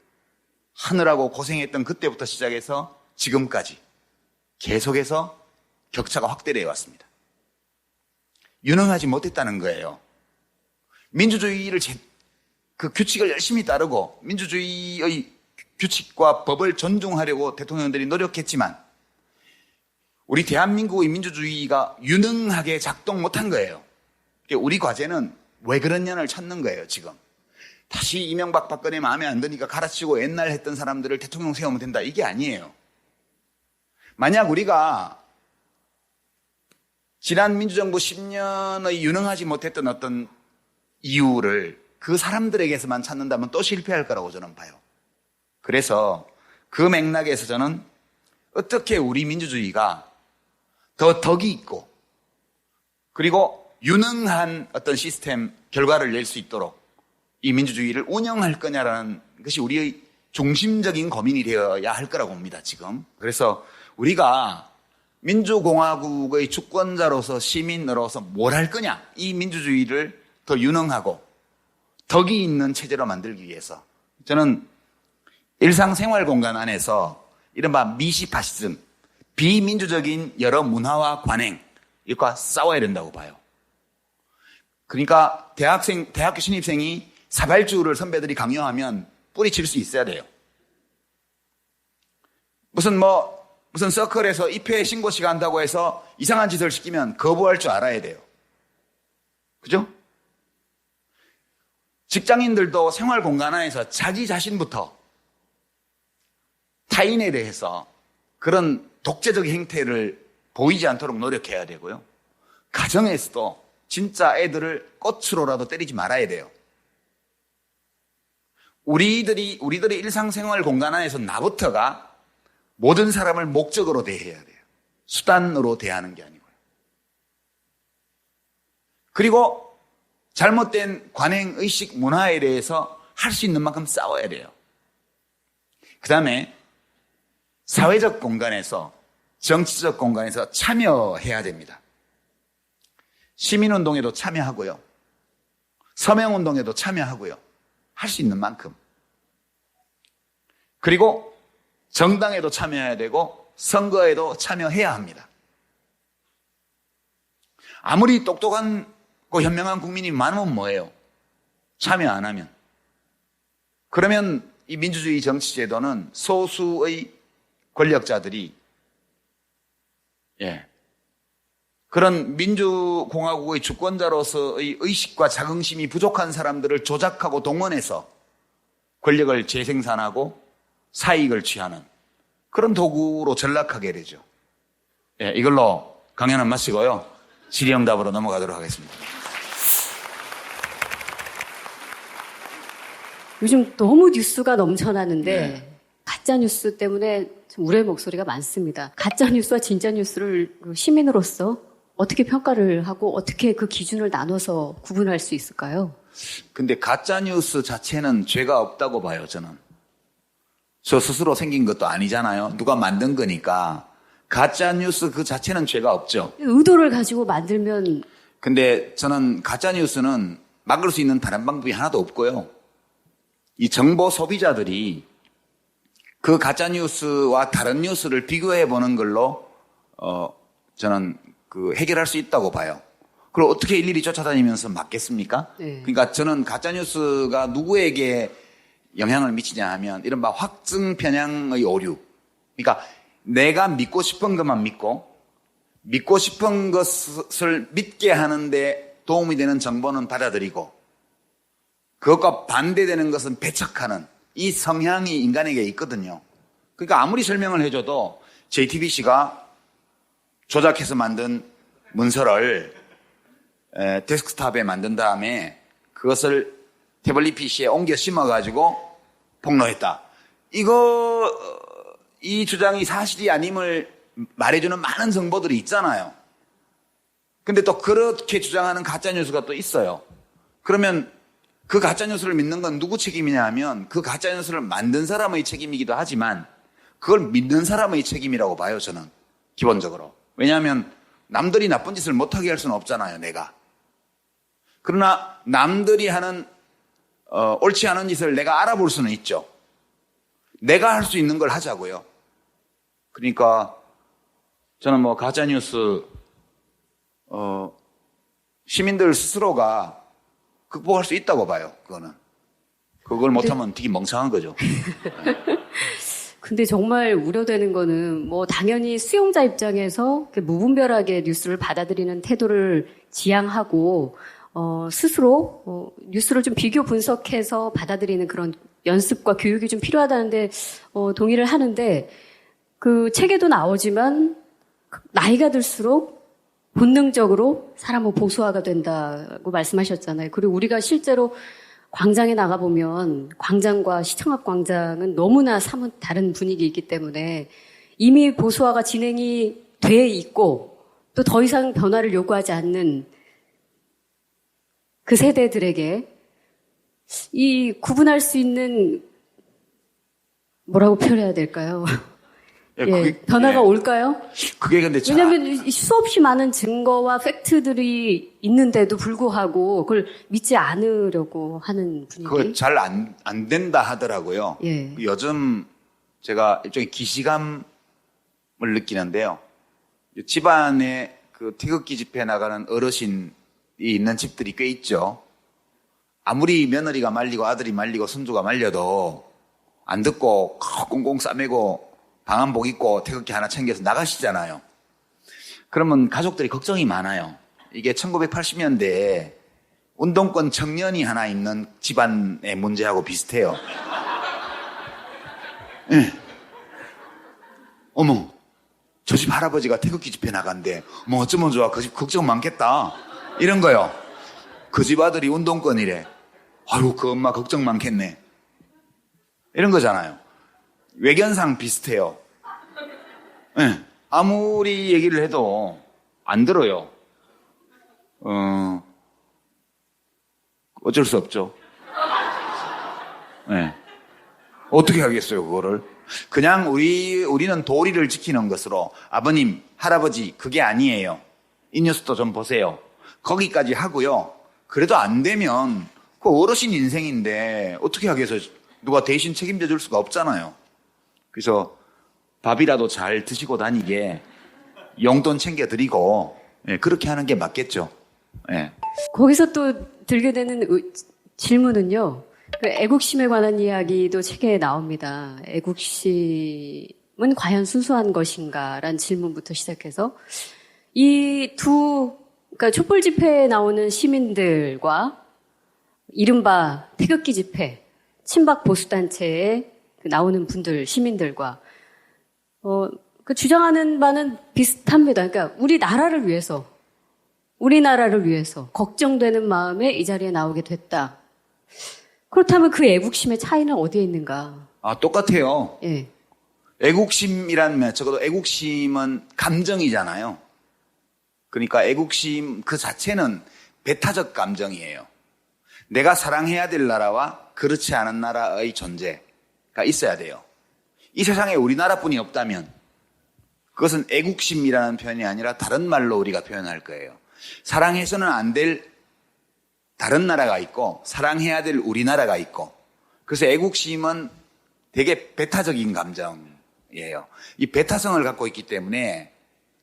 하느라고 고생했던 그때부터 시작해서 지금까지 계속해서 격차가 확대되어 왔습니다. 유능하지 못했다는 거예요. 민주주의를 그 규칙을 열심히 따르고 민주주의의 규칙과 법을 존중하려고 대통령들이 노력했지만 우리 대한민국의 민주주의가 유능하게 작동 못한 거예요. 우리 과제는 왜 그러냐를 찾는 거예요, 지금. 다시 이명박 박근혜 마음에 안 드니까 갈아치우고 옛날 했던 사람들을 대통령 세우면 된다. 이게 아니에요. 만약 우리가 지난 민주정부 10년의 유능하지 못했던 어떤 이유를 그 사람들에게서만 찾는다면 또 실패할 거라고 저는 봐요. 그래서 그 맥락에서 저는 어떻게 우리 민주주의가 더 덕이 있고 그리고 유능한 어떤 시스템 결과를 낼 수 있도록 이 민주주의를 운영할 거냐라는 것이 우리의 중심적인 고민이 되어야 할 거라고 봅니다, 지금. 그래서 우리가 민주공화국의 주권자로서 시민으로서 뭘 할 거냐, 이 민주주의를 더 유능하고 덕이 있는 체제로 만들기 위해서 저는 일상생활 공간 안에서 이른바 미시파시즘, 비민주적인 여러 문화와 관행, 이것과 싸워야 된다고 봐요. 그러니까 대학교 신입생이 사발주를 선배들이 강요하면 뿌리칠 수 있어야 돼요. 무슨 서클에서 입회 신고식 한다고 해서 이상한 짓을 시키면 거부할 줄 알아야 돼요. 그죠? 직장인들도 생활 공간 안에서 자기 자신부터 타인에 대해서 그런 독재적 행태를 보이지 않도록 노력해야 되고요. 가정에서도 진짜 애들을 꽃으로라도 때리지 말아야 돼요. 우리들의 일상생활 공간 안에서 나부터가 모든 사람을 목적으로 대해야 돼요. 수단으로 대하는 게 아니고요. 그리고 잘못된 관행의식 문화에 대해서 할 수 있는 만큼 싸워야 돼요. 그 다음에 사회적 공간에서, 정치적 공간에서 참여해야 됩니다. 시민운동에도 참여하고요. 서명운동에도 참여하고요. 할 수 있는 만큼. 그리고 정당에도 참여해야 되고 선거에도 참여해야 합니다. 아무리 똑똑하고 현명한 국민이 많으면 뭐예요? 참여 안 하면. 그러면 이 민주주의 정치제도는 소수의 권력자들이 그런 민주공화국의 주권자로서의 의식과 자긍심이 부족한 사람들을 조작하고 동원해서 권력을 재생산하고 사익을 취하는 그런 도구로 전락하게 되죠. 이걸로 강연은 마치고요. 질의응답으로 넘어가도록 하겠습니다. 요즘 너무 뉴스가 넘쳐나는데 가짜 뉴스 때문에 좀 우려의 목소리가 많습니다. 가짜 뉴스와 진짜 뉴스를 시민으로서 어떻게 평가를 하고 어떻게 그 기준을 나눠서 구분할 수 있을까요? 근데 가짜 뉴스 자체는 죄가 없다고 봐요, 저는. 저 스스로 생긴 것도 아니잖아요. 누가 만든 거니까 가짜 뉴스 그 자체는 죄가 없죠. 의도를 가지고 만들면 근데 저는 가짜 뉴스는 막을 수 있는 다른 방법이 하나도 없고요. 이 정보 소비자들이 그 가짜 뉴스와 다른 뉴스를 비교해 보는 걸로 저는 그 해결할 수 있다고 봐요. 그걸 어떻게 일일이 쫓아다니면서 막겠습니까? 네. 그러니까 저는 가짜 뉴스가 누구에게 영향을 미치냐 하면 이른바 확증 편향의 오류. 그러니까 내가 믿고 싶은 것만 믿고 싶은 것을 믿게 하는데 도움이 되는 정보는 받아들이고 그것과 반대되는 것은 배척하는 이 성향이 인간에게 있거든요. 그러니까 아무리 설명을 해줘도 JTBC가 조작해서 만든 문서를 데스크탑에 만든 다음에 그것을 태블릿 PC에 옮겨 심어가지고 폭로했다. 이 주장이 사실이 아님을 말해주는 많은 정보들이 있잖아요. 근데 또 그렇게 주장하는 가짜뉴스가 또 있어요. 그러면 그 가짜뉴스를 믿는 건 누구 책임이냐 하면 그 가짜뉴스를 만든 사람의 책임이기도 하지만 그걸 믿는 사람의 책임이라고 봐요, 저는. 기본적으로. 왜냐하면 남들이 나쁜 짓을 못하게 할 수는 없잖아요, 내가. 그러나 남들이 하는 옳지 않은 짓을 내가 알아볼 수는 있죠. 내가 할 수 있는 걸 하자고요. 그러니까 저는 뭐 가짜뉴스 시민들 스스로가 극복할 수 있다고 봐요. 그걸 못하면 되게 멍청한 거죠. 근데 정말 우려되는 거는 뭐 당연히 수용자 입장에서 무분별하게 뉴스를 받아들이는 태도를 지향하고 스스로 뉴스를 좀 비교 분석해서 받아들이는 그런 연습과 교육이 좀 필요하다는데 동의를 하는데 그 책에도 나오지만 나이가 들수록 본능적으로 사람은 보수화가 된다고 말씀하셨잖아요. 그리고 우리가 실제로 광장에 나가보면 광장과 시청 앞 광장은 너무나 사뭇 다른 분위기이기 때문에 이미 보수화가 진행이 돼 있고 또 더 이상 변화를 요구하지 않는 그 세대들에게 이 구분할 수 있는 뭐라고 표현해야 될까요? 변화가 올까요? 그게 근데 왜냐하면 수없이 많은 증거와 팩트들이 있는데도 불구하고 그걸 믿지 않으려고 하는 분위기. 그거 잘 안 된다 하더라고요. 예. 요즘 제가 일종의 기시감을 느끼는데요. 집안에 그 태극기 집회 나가는 어르신이 있는 집들이 꽤 있죠. 아무리 며느리가 말리고 아들이 말리고 손주가 말려도 안 듣고 꽁꽁 싸매고 방한복 입고 태극기 하나 챙겨서 나가시잖아요. 그러면 가족들이 걱정이 많아요. 이게 1980년대에 운동권 청년이 하나 있는 집안의 문제하고 비슷해요. 네. 어머, 저 집 할아버지가 태극기 집회 나간대. 뭐 어쩌면 좋아. 그 집 걱정 많겠다. 이런 거요. 그 집 아들이 운동권이래. 아유, 그 엄마 걱정 많겠네. 이런 거잖아요. 외견상 비슷해요. 네. 아무리 얘기를 해도 안 들어요. 어쩔 수 없죠. 네. 어떻게 하겠어요, 그거를? 그냥 우리는 도리를 지키는 것으로 아버님, 할아버지, 그게 아니에요. 이 뉴스도 좀 보세요. 거기까지 하고요. 그래도 안 되면 그 어르신 인생인데 어떻게 하겠어요? 누가 대신 책임져 줄 수가 없잖아요. 그래서 밥이라도 잘 드시고 다니게 용돈 챙겨드리고 그렇게 하는 게 맞겠죠. 네. 거기서 또 들게 되는 질문은요. 그 애국심에 관한 이야기도 책에 나옵니다. 애국심은 과연 순수한 것인가라는 질문부터 시작해서 그러니까 촛불 집회에 나오는 시민들과 이른바 태극기 집회, 친박 보수단체에 나오는 분들, 시민들과 그 주장하는 바는 비슷합니다. 그러니까 우리나라를 위해서 걱정되는 마음에 이 자리에 나오게 됐다. 그렇다면 그 애국심의 차이는 어디에 있는가? 똑같아요. 예. 적어도 애국심은 감정이잖아요. 그러니까 애국심 그 자체는 배타적 감정이에요. 내가 사랑해야 될 나라와 그렇지 않은 나라의 존재가 있어야 돼요. 이 세상에 우리나라뿐이 없다면 그것은 애국심이라는 표현이 아니라 다른 말로 우리가 표현할 거예요. 사랑해서는 안 될 다른 나라가 있고 사랑해야 될 우리나라가 있고, 그래서 애국심은 되게 배타적인 감정이에요. 이 배타성을 갖고 있기 때문에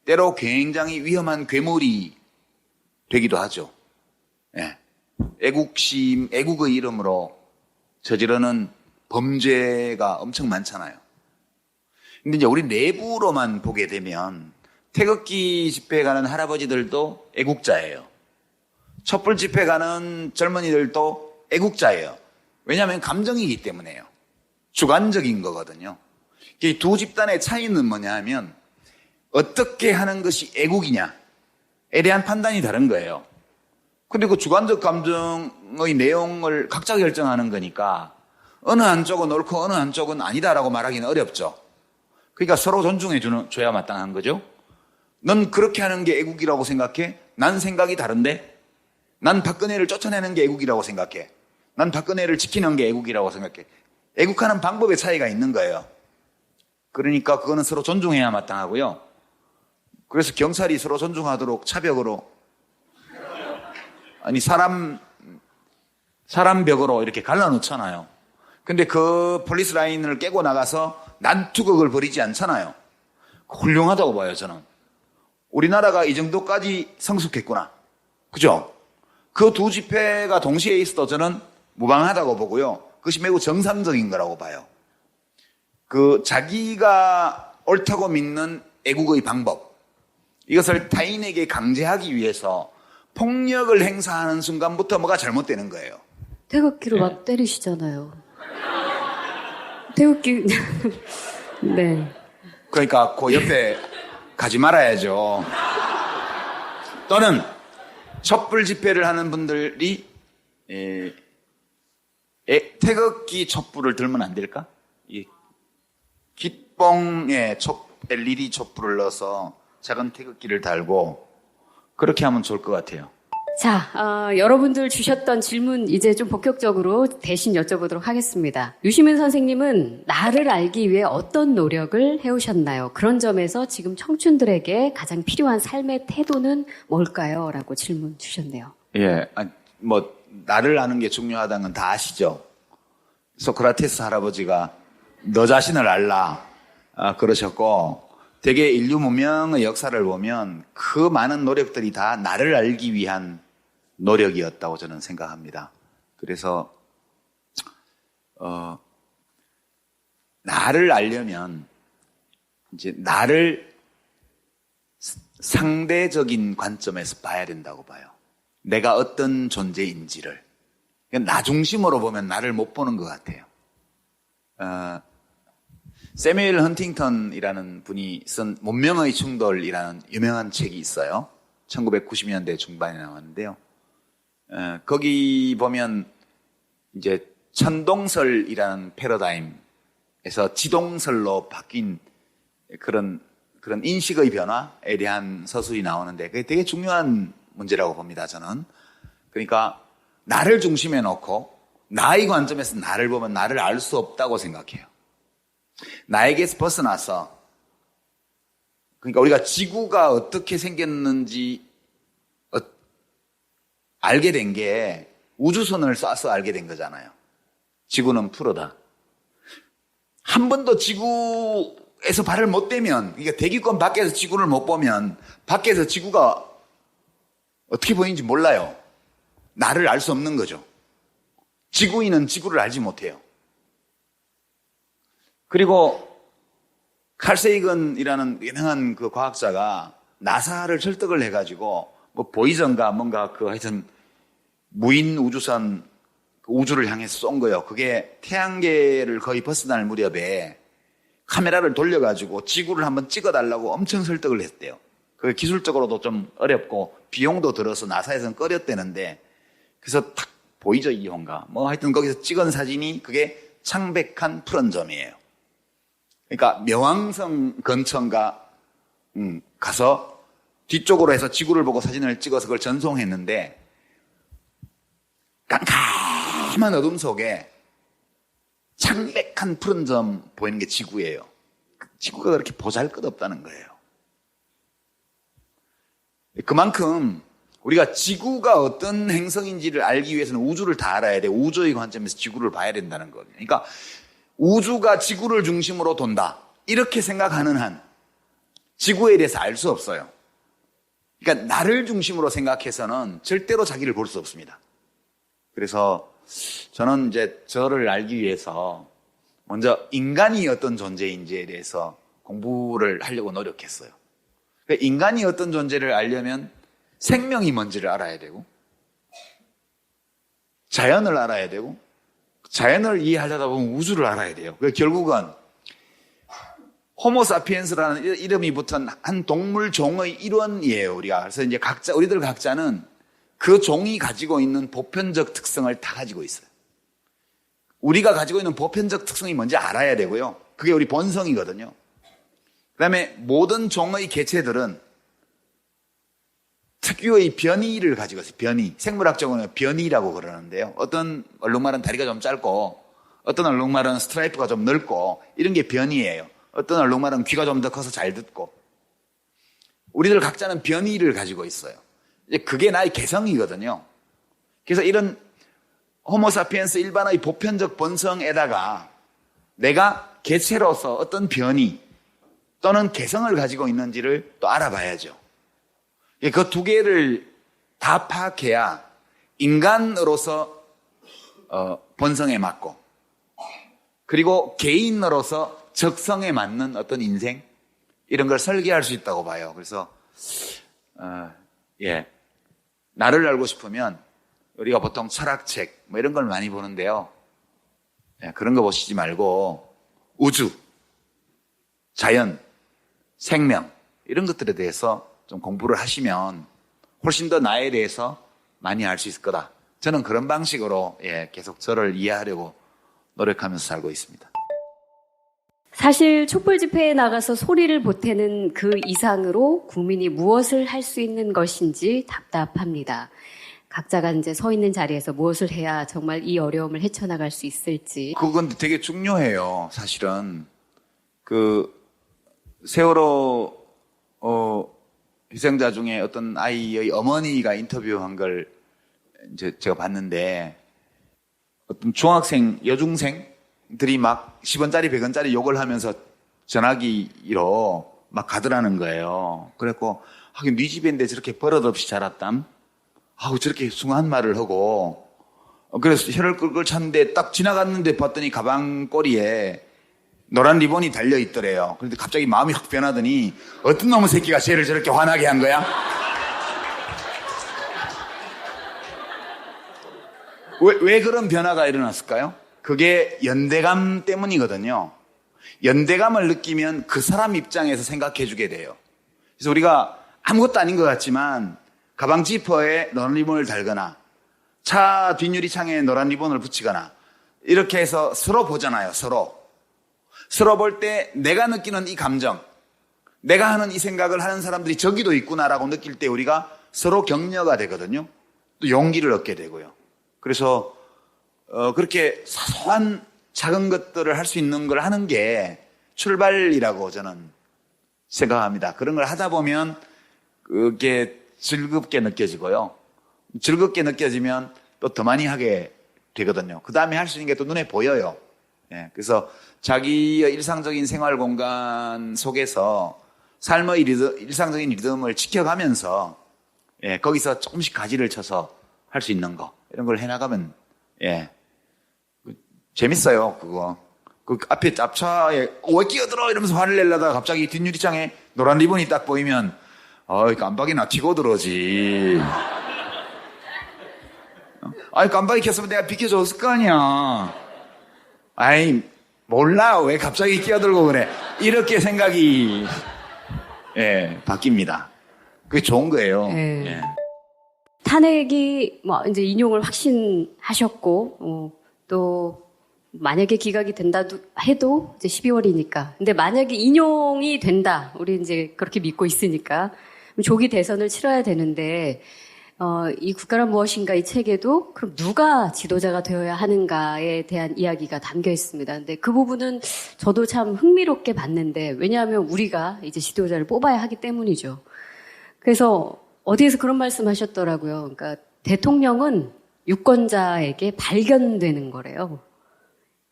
때로 굉장히 위험한 괴물이 되기도 하죠. 예. 애국심, 애국의 이름으로 저지르는 범죄가 엄청 많잖아요. 근데 이제 우리 내부로만 보게 되면 태극기 집회에 가는 할아버지들도 애국자예요. 촛불 집회 가는 젊은이들도 애국자예요. 왜냐하면 감정이기 때문에요. 주관적인 거거든요. 이 두 집단의 차이는 뭐냐 하면 어떻게 하는 것이 애국이냐에 대한 판단이 다른 거예요. 그리고 주관적 감정의 내용을 각자 결정하는 거니까 어느 한쪽은 옳고 어느 한쪽은 아니다라고 말하기는 어렵죠. 그러니까 서로 존중해 줘야 마땅한 거죠. 넌 그렇게 하는 게 애국이라고 생각해? 난 생각이 다른데? 난 박근혜를 쫓아내는 게 애국이라고 생각해. 난 박근혜를 지키는 게 애국이라고 생각해. 애국하는 방법의 차이가 있는 거예요. 그러니까 그거는 서로 존중해야 마땅하고요. 그래서 경찰이 서로 존중하도록 차벽으로, 아니 사람 벽으로 이렇게 갈라놓잖아요. 근데 그 폴리스 라인을 깨고 나가서 난투극을 벌이지 않잖아요. 훌륭하다고 봐요, 저는. 우리나라가 이 정도까지 성숙했구나. 그죠? 그 두 집회가 동시에 있어도 저는 무방하다고 보고요. 그것이 매우 정상적인 거라고 봐요. 그 자기가 옳다고 믿는 애국의 방법, 이것을 타인에게 강제하기 위해서 폭력을 행사하는 순간부터 뭐가 잘못되는 거예요. 태극기로 막 때리시잖아요. 태극기. 네. 그러니까 그 옆에 가지 말아야죠. 또는 촛불 집회를 하는 분들이 태극기 촛불을 들면 안 될까? 이 깃봉에 LED 촛불을 넣어서 작은 태극기를 달고 그렇게 하면 좋을 것 같아요. 자, 여러분들 주셨던 질문 이제 좀 본격적으로 대신 여쭤보도록 하겠습니다. 유시민 선생님은 나를 알기 위해 어떤 노력을 해오셨나요? 그런 점에서 지금 청춘들에게 가장 필요한 삶의 태도는 뭘까요? 라고 질문 주셨네요. 예, 나를 아는 게 중요하다는 건 다 아시죠? 소크라테스 할아버지가 너 자신을 알라 그러셨고, 되게 인류 문명의 역사를 보면 그 많은 노력들이 다 나를 알기 위한 노력이었다고 저는 생각합니다. 그래서 나를 알려면 이제 나를 상대적인 관점에서 봐야 된다고 봐요. 내가 어떤 존재인지를. 나 중심으로 보면 나를 못 보는 것 같아요. 세뮤엘 헌팅턴이라는 분이 쓴 문명의 충돌이라는 유명한 책이 있어요. 1990년대 중반에 나왔는데요. 거기 보면 이제 천동설이라는 패러다임에서 지동설로 바뀐 그런 인식의 변화에 대한 서술이 나오는데 그게 되게 중요한 문제라고 봅니다, 저는. 그러니까 나를 중심에 놓고 나의 관점에서 나를 보면 나를 알 수 없다고 생각해요. 나에게서 벗어나서, 그러니까 우리가 지구가 어떻게 생겼는지 알게 된 게 우주선을 쏴서 알게 된 거잖아요. 지구는 프로다. 한 번도 지구에서 발을 못 대면, 그러니까 대기권 밖에서 지구를 못 보면 밖에서 지구가 어떻게 보이는지 몰라요. 나를 알 수 없는 거죠. 지구인은 지구를 알지 못해요. 그리고 칼 세이건이라는 유명한 그 과학자가 나사를 설득을 해가지고 보이전가 뭔가 하여튼 무인 우주선 우주를 향해서 쏜 거예요. 그게 태양계를 거의 벗어날 무렵에 카메라를 돌려가지고 지구를 한번 찍어달라고 엄청 설득을 했대요. 그게 기술적으로도 좀 어렵고 비용도 들어서 나사에서는 꺼렸대는데, 그래서 탁 보이죠, 이혼가. 하여튼 거기서 찍은 사진이 그게 창백한 푸른 점이에요. 그러니까 명왕성 근처인가 가서 뒤쪽으로 해서 지구를 보고 사진을 찍어서 그걸 전송했는데, 깜깜한 어둠 속에 창백한 푸른 점 보이는 게 지구예요. 지구가 그렇게 보잘것없다는 거예요. 그만큼 우리가 지구가 어떤 행성인지를 알기 위해서는 우주를 다 알아야 돼. 우주의 관점에서 지구를 봐야 된다는 거예요. 그러니까 우주가 지구를 중심으로 돈다. 이렇게 생각하는 한 지구에 대해서 알 수 없어요. 그러니까 나를 중심으로 생각해서는 절대로 자기를 볼 수 없습니다. 그래서 저는 이제 저를 알기 위해서 먼저 인간이 어떤 존재인지에 대해서 공부를 하려고 노력했어요. 그러니까 인간이 어떤 존재를 알려면 생명이 뭔지를 알아야 되고, 자연을 알아야 되고, 자연을 이해하려다 보면 우주를 알아야 돼요. 그러니까 결국은 호모사피엔스라는 이름이 붙은 한 동물 종의 일원이에요, 우리가. 그래서 이제 우리들 각자는 그 종이 가지고 있는 보편적 특성을 다 가지고 있어요. 우리가 가지고 있는 보편적 특성이 뭔지 알아야 되고요. 그게 우리 본성이거든요. 그 다음에 모든 종의 개체들은 특유의 변이를 가지고 있어요. 변이. 생물학적으로는 변이라고 그러는데요. 어떤 얼룩말은 다리가 좀 짧고, 어떤 얼룩말은 스트라이프가 좀 넓고, 이런 게 변이예요. 어떤 얼룩말은 귀가 좀 더 커서 잘 듣고. 우리들 각자는 변이를 가지고 있어요. 그게 나의 개성이거든요. 그래서 이런 호모사피엔스 일반의 보편적 본성에다가 내가 개체로서 어떤 변이 또는 개성을 가지고 있는지를 또 알아봐야죠. 그 두 개를 다 파악해야 인간으로서 본성에 맞고, 그리고 개인으로서 적성에 맞는 어떤 인생, 이런 걸 설계할 수 있다고 봐요. 그래서 나를 알고 싶으면 우리가 보통 철학책 뭐 이런 걸 많이 보는데요. 그런 거 보시지 말고 우주, 자연, 생명 이런 것들에 대해서 좀 공부를 하시면 훨씬 더 나에 대해서 많이 알 수 있을 거다. 저는 그런 방식으로 계속 저를 이해하려고 노력하면서 살고 있습니다. 사실 촛불 집회에 나가서 소리를 보태는 그 이상으로 국민이 무엇을 할 수 있는 것인지 답답합니다. 각자가 이제 서 있는 자리에서 무엇을 해야 정말 이 어려움을 헤쳐나갈 수 있을지. 그건 되게 중요해요. 사실은 그 세월호 희생자 중에 어떤 아이의 어머니가 인터뷰한 걸 이제 제가 봤는데, 어떤 중학생, 여중생들이 막 10원짜리, 100원짜리 욕을 하면서 전화기로 막 가더라는 거예요. 그래갖고, 하긴 네 집인데 저렇게 버릇없이 자랐담? 하고 저렇게 숭한 말을 하고, 그래서 혀를 끌끌 찼는데 딱 지나갔는데 봤더니 가방 꼬리에 노란 리본이 달려있더래요. 그런데 갑자기 마음이 확 변하더니 어떤 놈의 새끼가 쟤를 저렇게 화나게 한 거야? 왜 그런 변화가 일어났을까요? 그게 연대감 때문이거든요. 연대감을 느끼면 그 사람 입장에서 생각해 주게 돼요. 그래서 우리가 아무것도 아닌 것 같지만 가방 지퍼에 노란 리본을 달거나 차 뒷유리창에 노란 리본을 붙이거나 이렇게 해서 서로 보잖아요. 서로 볼 때 내가 느끼는 이 감정, 내가 하는 이 생각을 하는 사람들이 저기도 있구나라고 느낄 때 우리가 서로 격려가 되거든요. 또 용기를 얻게 되고요. 그래서 그렇게 사소한 작은 것들을 할 수 있는 걸 하는 게 출발이라고 저는 생각합니다. 그런 걸 하다 보면 그게 즐겁게 느껴지고요. 즐겁게 느껴지면 또 더 많이 하게 되거든요. 그 다음에 할 수 있는 게 또 눈에 보여요. 그래서 자기의 일상적인 생활 공간 속에서 삶의 일상적인 리듬을 지켜가면서 거기서 조금씩 가지를 쳐서 할 수 있는 거 이런 걸 해나가면 재밌어요. 그거 그 앞에 앞차에 왜 끼어들어 이러면서 화를 내려다가 갑자기 뒷유리창에 노란 리본이 딱 보이면 깜빡이나 튀고 들어오지. 깜빡이 켰으면 내가 비켜줬을 거 아니야. 몰라. 왜 갑자기 끼어들고 그래. 이렇게 생각이 바뀝니다. 그게 좋은 거예요. 탄핵이 이제 인용을 확신하셨고 또 만약에 기각이 된다 해도 이제 12월이니까. 근데 만약에 인용이 된다. 우리 이제 그렇게 믿고 있으니까 조기 대선을 치러야 되는데 이 국가란 무엇인가 이 책에도 그럼 누가 지도자가 되어야 하는가에 대한 이야기가 담겨 있습니다. 근데 그 부분은 저도 참 흥미롭게 봤는데 왜냐하면 우리가 이제 지도자를 뽑아야 하기 때문이죠. 그래서 어디에서 그런 말씀 하셨더라고요. 그러니까 대통령은 유권자에게 발견되는 거래요.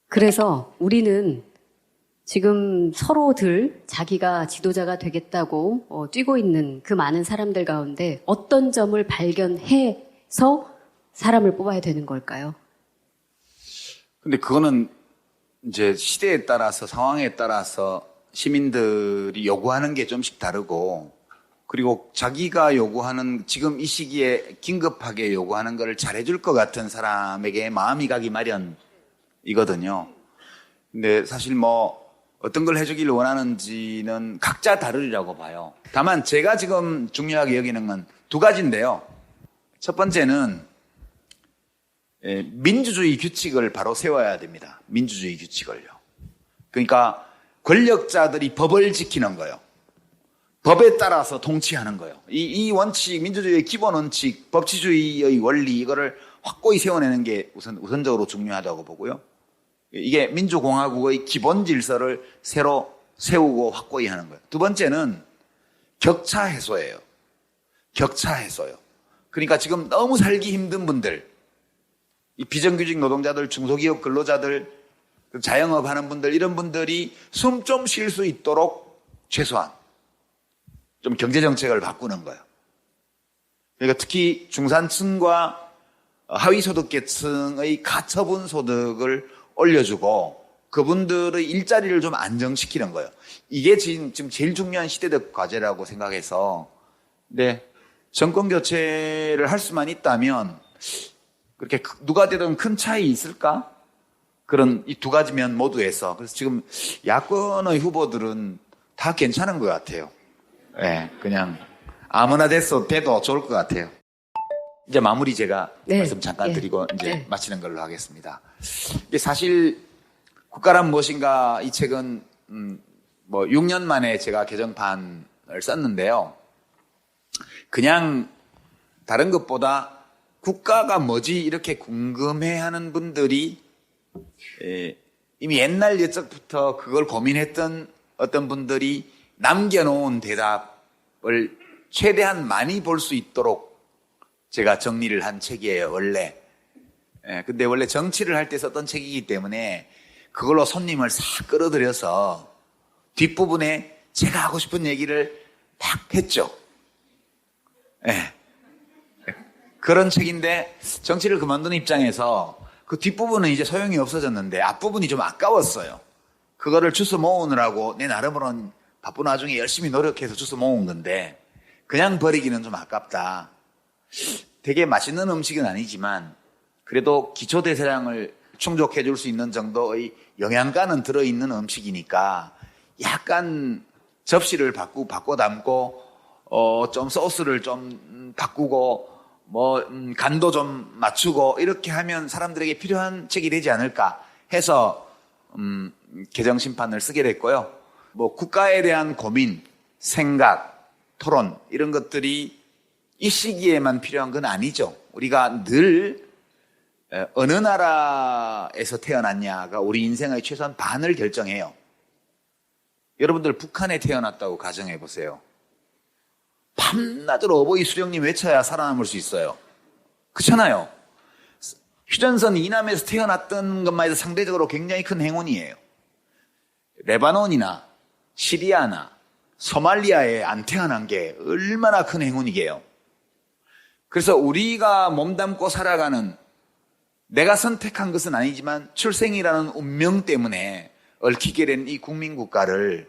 그래서 우리는 지금 서로들 자기가 지도자가 되겠다고 뛰고 있는 그 많은 사람들 가운데 어떤 점을 발견해서 사람을 뽑아야 되는 걸까요? 근데 그거는 이제 시대에 따라서 상황에 따라서 시민들이 요구하는 게 좀씩 다르고, 그리고 자기가 요구하는 지금 이 시기에 긴급하게 요구하는 거를 잘해줄 것 같은 사람에게 마음이 가기 마련이거든요. 근데 사실 뭐 어떤 걸 해주길 원하는지는 각자 다르리라고 봐요. 다만 제가 지금 중요하게 여기는 건 두 가지인데요. 첫 번째는 민주주의 규칙을 바로 세워야 됩니다. 민주주의 규칙을요. 그러니까 권력자들이 법을 지키는 거예요. 법에 따라서 통치하는 거예요. 이 원칙, 민주주의의 기본 원칙, 법치주의의 원리, 이거를 확고히 세워내는 게 우선적으로 중요하다고 보고요. 이게 민주공화국의 기본 질서를 새로 세우고 확고히 하는 거예요. 두 번째는 격차 해소예요. 격차 해소요. 그러니까 지금 너무 살기 힘든 분들, 이 비정규직 노동자들, 중소기업 근로자들, 자영업 하는 분들, 이런 분들이 숨 좀 쉴 수 있도록 최소한 좀 경제정책을 바꾸는 거예요. 그러니까 특히 중산층과 하위소득계층의 가처분 소득을 올려주고 그분들의 일자리를 좀 안정시키는 거예요. 이게 지금 제일 중요한 시대적 과제라고 생각해서, 근데 정권 교체를 할 수만 있다면 그렇게 누가 되든 큰 차이 있을까? 그런 이 두 가지면 모두에서. 그래서 지금 야권의 후보들은 다 괜찮은 것 같아요. 네, 그냥 아무나 돼도 좋을 것 같아요. 이제 마무리 제가 말씀 잠깐 드리고 이제 마치는 걸로 하겠습니다. 이게 사실 국가란 무엇인가 이 책은 뭐 6년 만에 제가 개정판을 썼는데요. 그냥 다른 것보다 국가가 뭐지 이렇게 궁금해하는 분들이 이미 옛날 옛적부터 그걸 고민했던 어떤 분들이 남겨놓은 대답을 최대한 많이 볼 수 있도록 제가 정리를 한 책이에요, 원래. 근데 원래 정치를 할 때 썼던 책이기 때문에 그걸로 손님을 싹 끌어들여서 뒷부분에 제가 하고 싶은 얘기를 막 했죠. 그런 책인데 정치를 그만둔 입장에서 그 뒷부분은 이제 소용이 없어졌는데 앞부분이 좀 아까웠어요. 그거를 주워 모으느라고 내 나름으로는 바쁜 와중에 열심히 노력해서 주워 모은 건데 그냥 버리기는 좀 아깝다. 되게 맛있는 음식은 아니지만 그래도 기초대사량을 충족해 줄 수 있는 정도의 영양가는 들어있는 음식이니까 약간 접시를 바꿔 담고 좀 소스를 좀 바꾸고 간도 좀 맞추고 이렇게 하면 사람들에게 필요한 책이 되지 않을까 해서 개정심판을 쓰게 됐고요. 뭐 국가에 대한 고민, 생각, 토론 이런 것들이 이 시기에만 필요한 건 아니죠. 우리가 늘 어느 나라에서 태어났냐가 우리 인생의 최소한 반을 결정해요. 여러분들 북한에 태어났다고 가정해 보세요. 밤낮으로 어버이 수령님 외쳐야 살아남을 수 있어요. 그렇잖아요. 휴전선 이남에서 태어났던 것만 해도 상대적으로 굉장히 큰 행운이에요. 레바논이나 시리아나 소말리아에 안 태어난 게 얼마나 큰 행운이게요. 그래서 우리가 몸담고 살아가는, 내가 선택한 것은 아니지만 출생이라는 운명 때문에 얽히게 된 이 국민국가를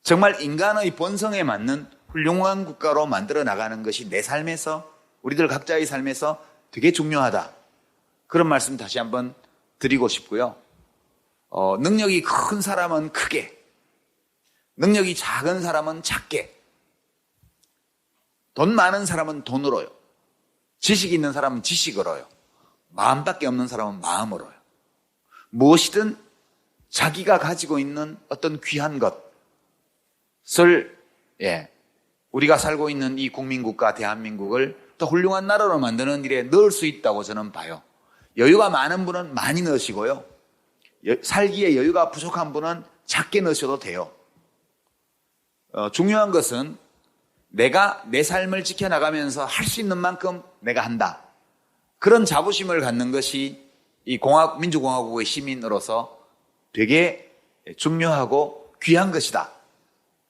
정말 인간의 본성에 맞는 훌륭한 국가로 만들어 나가는 것이 내 삶에서, 우리들 각자의 삶에서 되게 중요하다. 그런 말씀 다시 한번 드리고 싶고요. 능력이 큰 사람은 크게, 능력이 작은 사람은 작게, 돈 많은 사람은 돈으로요, 지식 있는 사람은 지식으로요, 마음밖에 없는 사람은 마음으로요. 무엇이든 자기가 가지고 있는 어떤 귀한 것을 우리가 살고 있는 이 국민국가 대한민국을 더 훌륭한 나라로 만드는 일에 넣을 수 있다고 저는 봐요. 여유가 많은 분은 많이 넣으시고요. 살기에 여유가 부족한 분은 작게 넣으셔도 돼요. 중요한 것은 내가 내 삶을 지켜나가면서 할 수 있는 만큼 내가 한다. 그런 자부심을 갖는 것이 이 민주공화국의 시민으로서 되게 중요하고 귀한 것이다.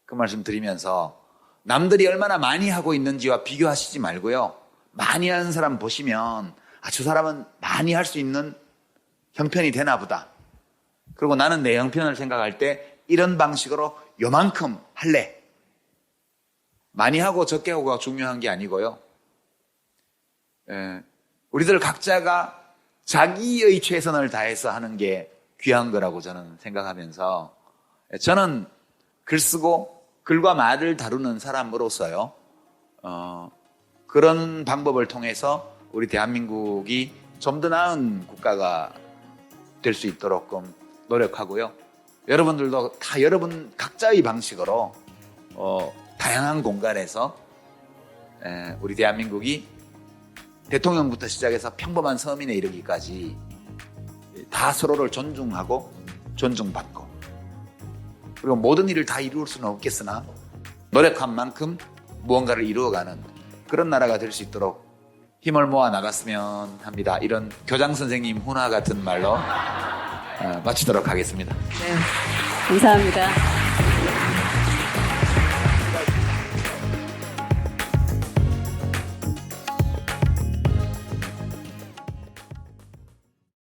그 말씀 드리면서 남들이 얼마나 많이 하고 있는지와 비교하시지 말고요. 많이 하는 사람 보시면 저 사람은 많이 할 수 있는 형편이 되나 보다. 그리고 나는 내 형편을 생각할 때 이런 방식으로 요만큼 할래. 많이 하고 적게 하고가 중요한 게 아니고요. 우리들 각자가 자기의 최선을 다해서 하는 게 귀한 거라고 저는 생각하면서 저는 글 쓰고 글과 말을 다루는 사람으로서요. 그런 방법을 통해서 우리 대한민국이 좀 더 나은 국가가 될 수 있도록 노력하고요. 여러분들도 다 여러분 각자의 방식으로 다양한 공간에서 우리 대한민국이 대통령부터 시작해서 평범한 서민에 이르기까지 다 서로를 존중하고 존중받고 그리고 모든 일을 다 이룰 수는 없겠으나 노력한 만큼 무언가를 이루어가는 그런 나라가 될 수 있도록 힘을 모아 나갔으면 합니다. 이런 교장 선생님 훈화 같은 말로 마치도록 하겠습니다. 네, 감사합니다.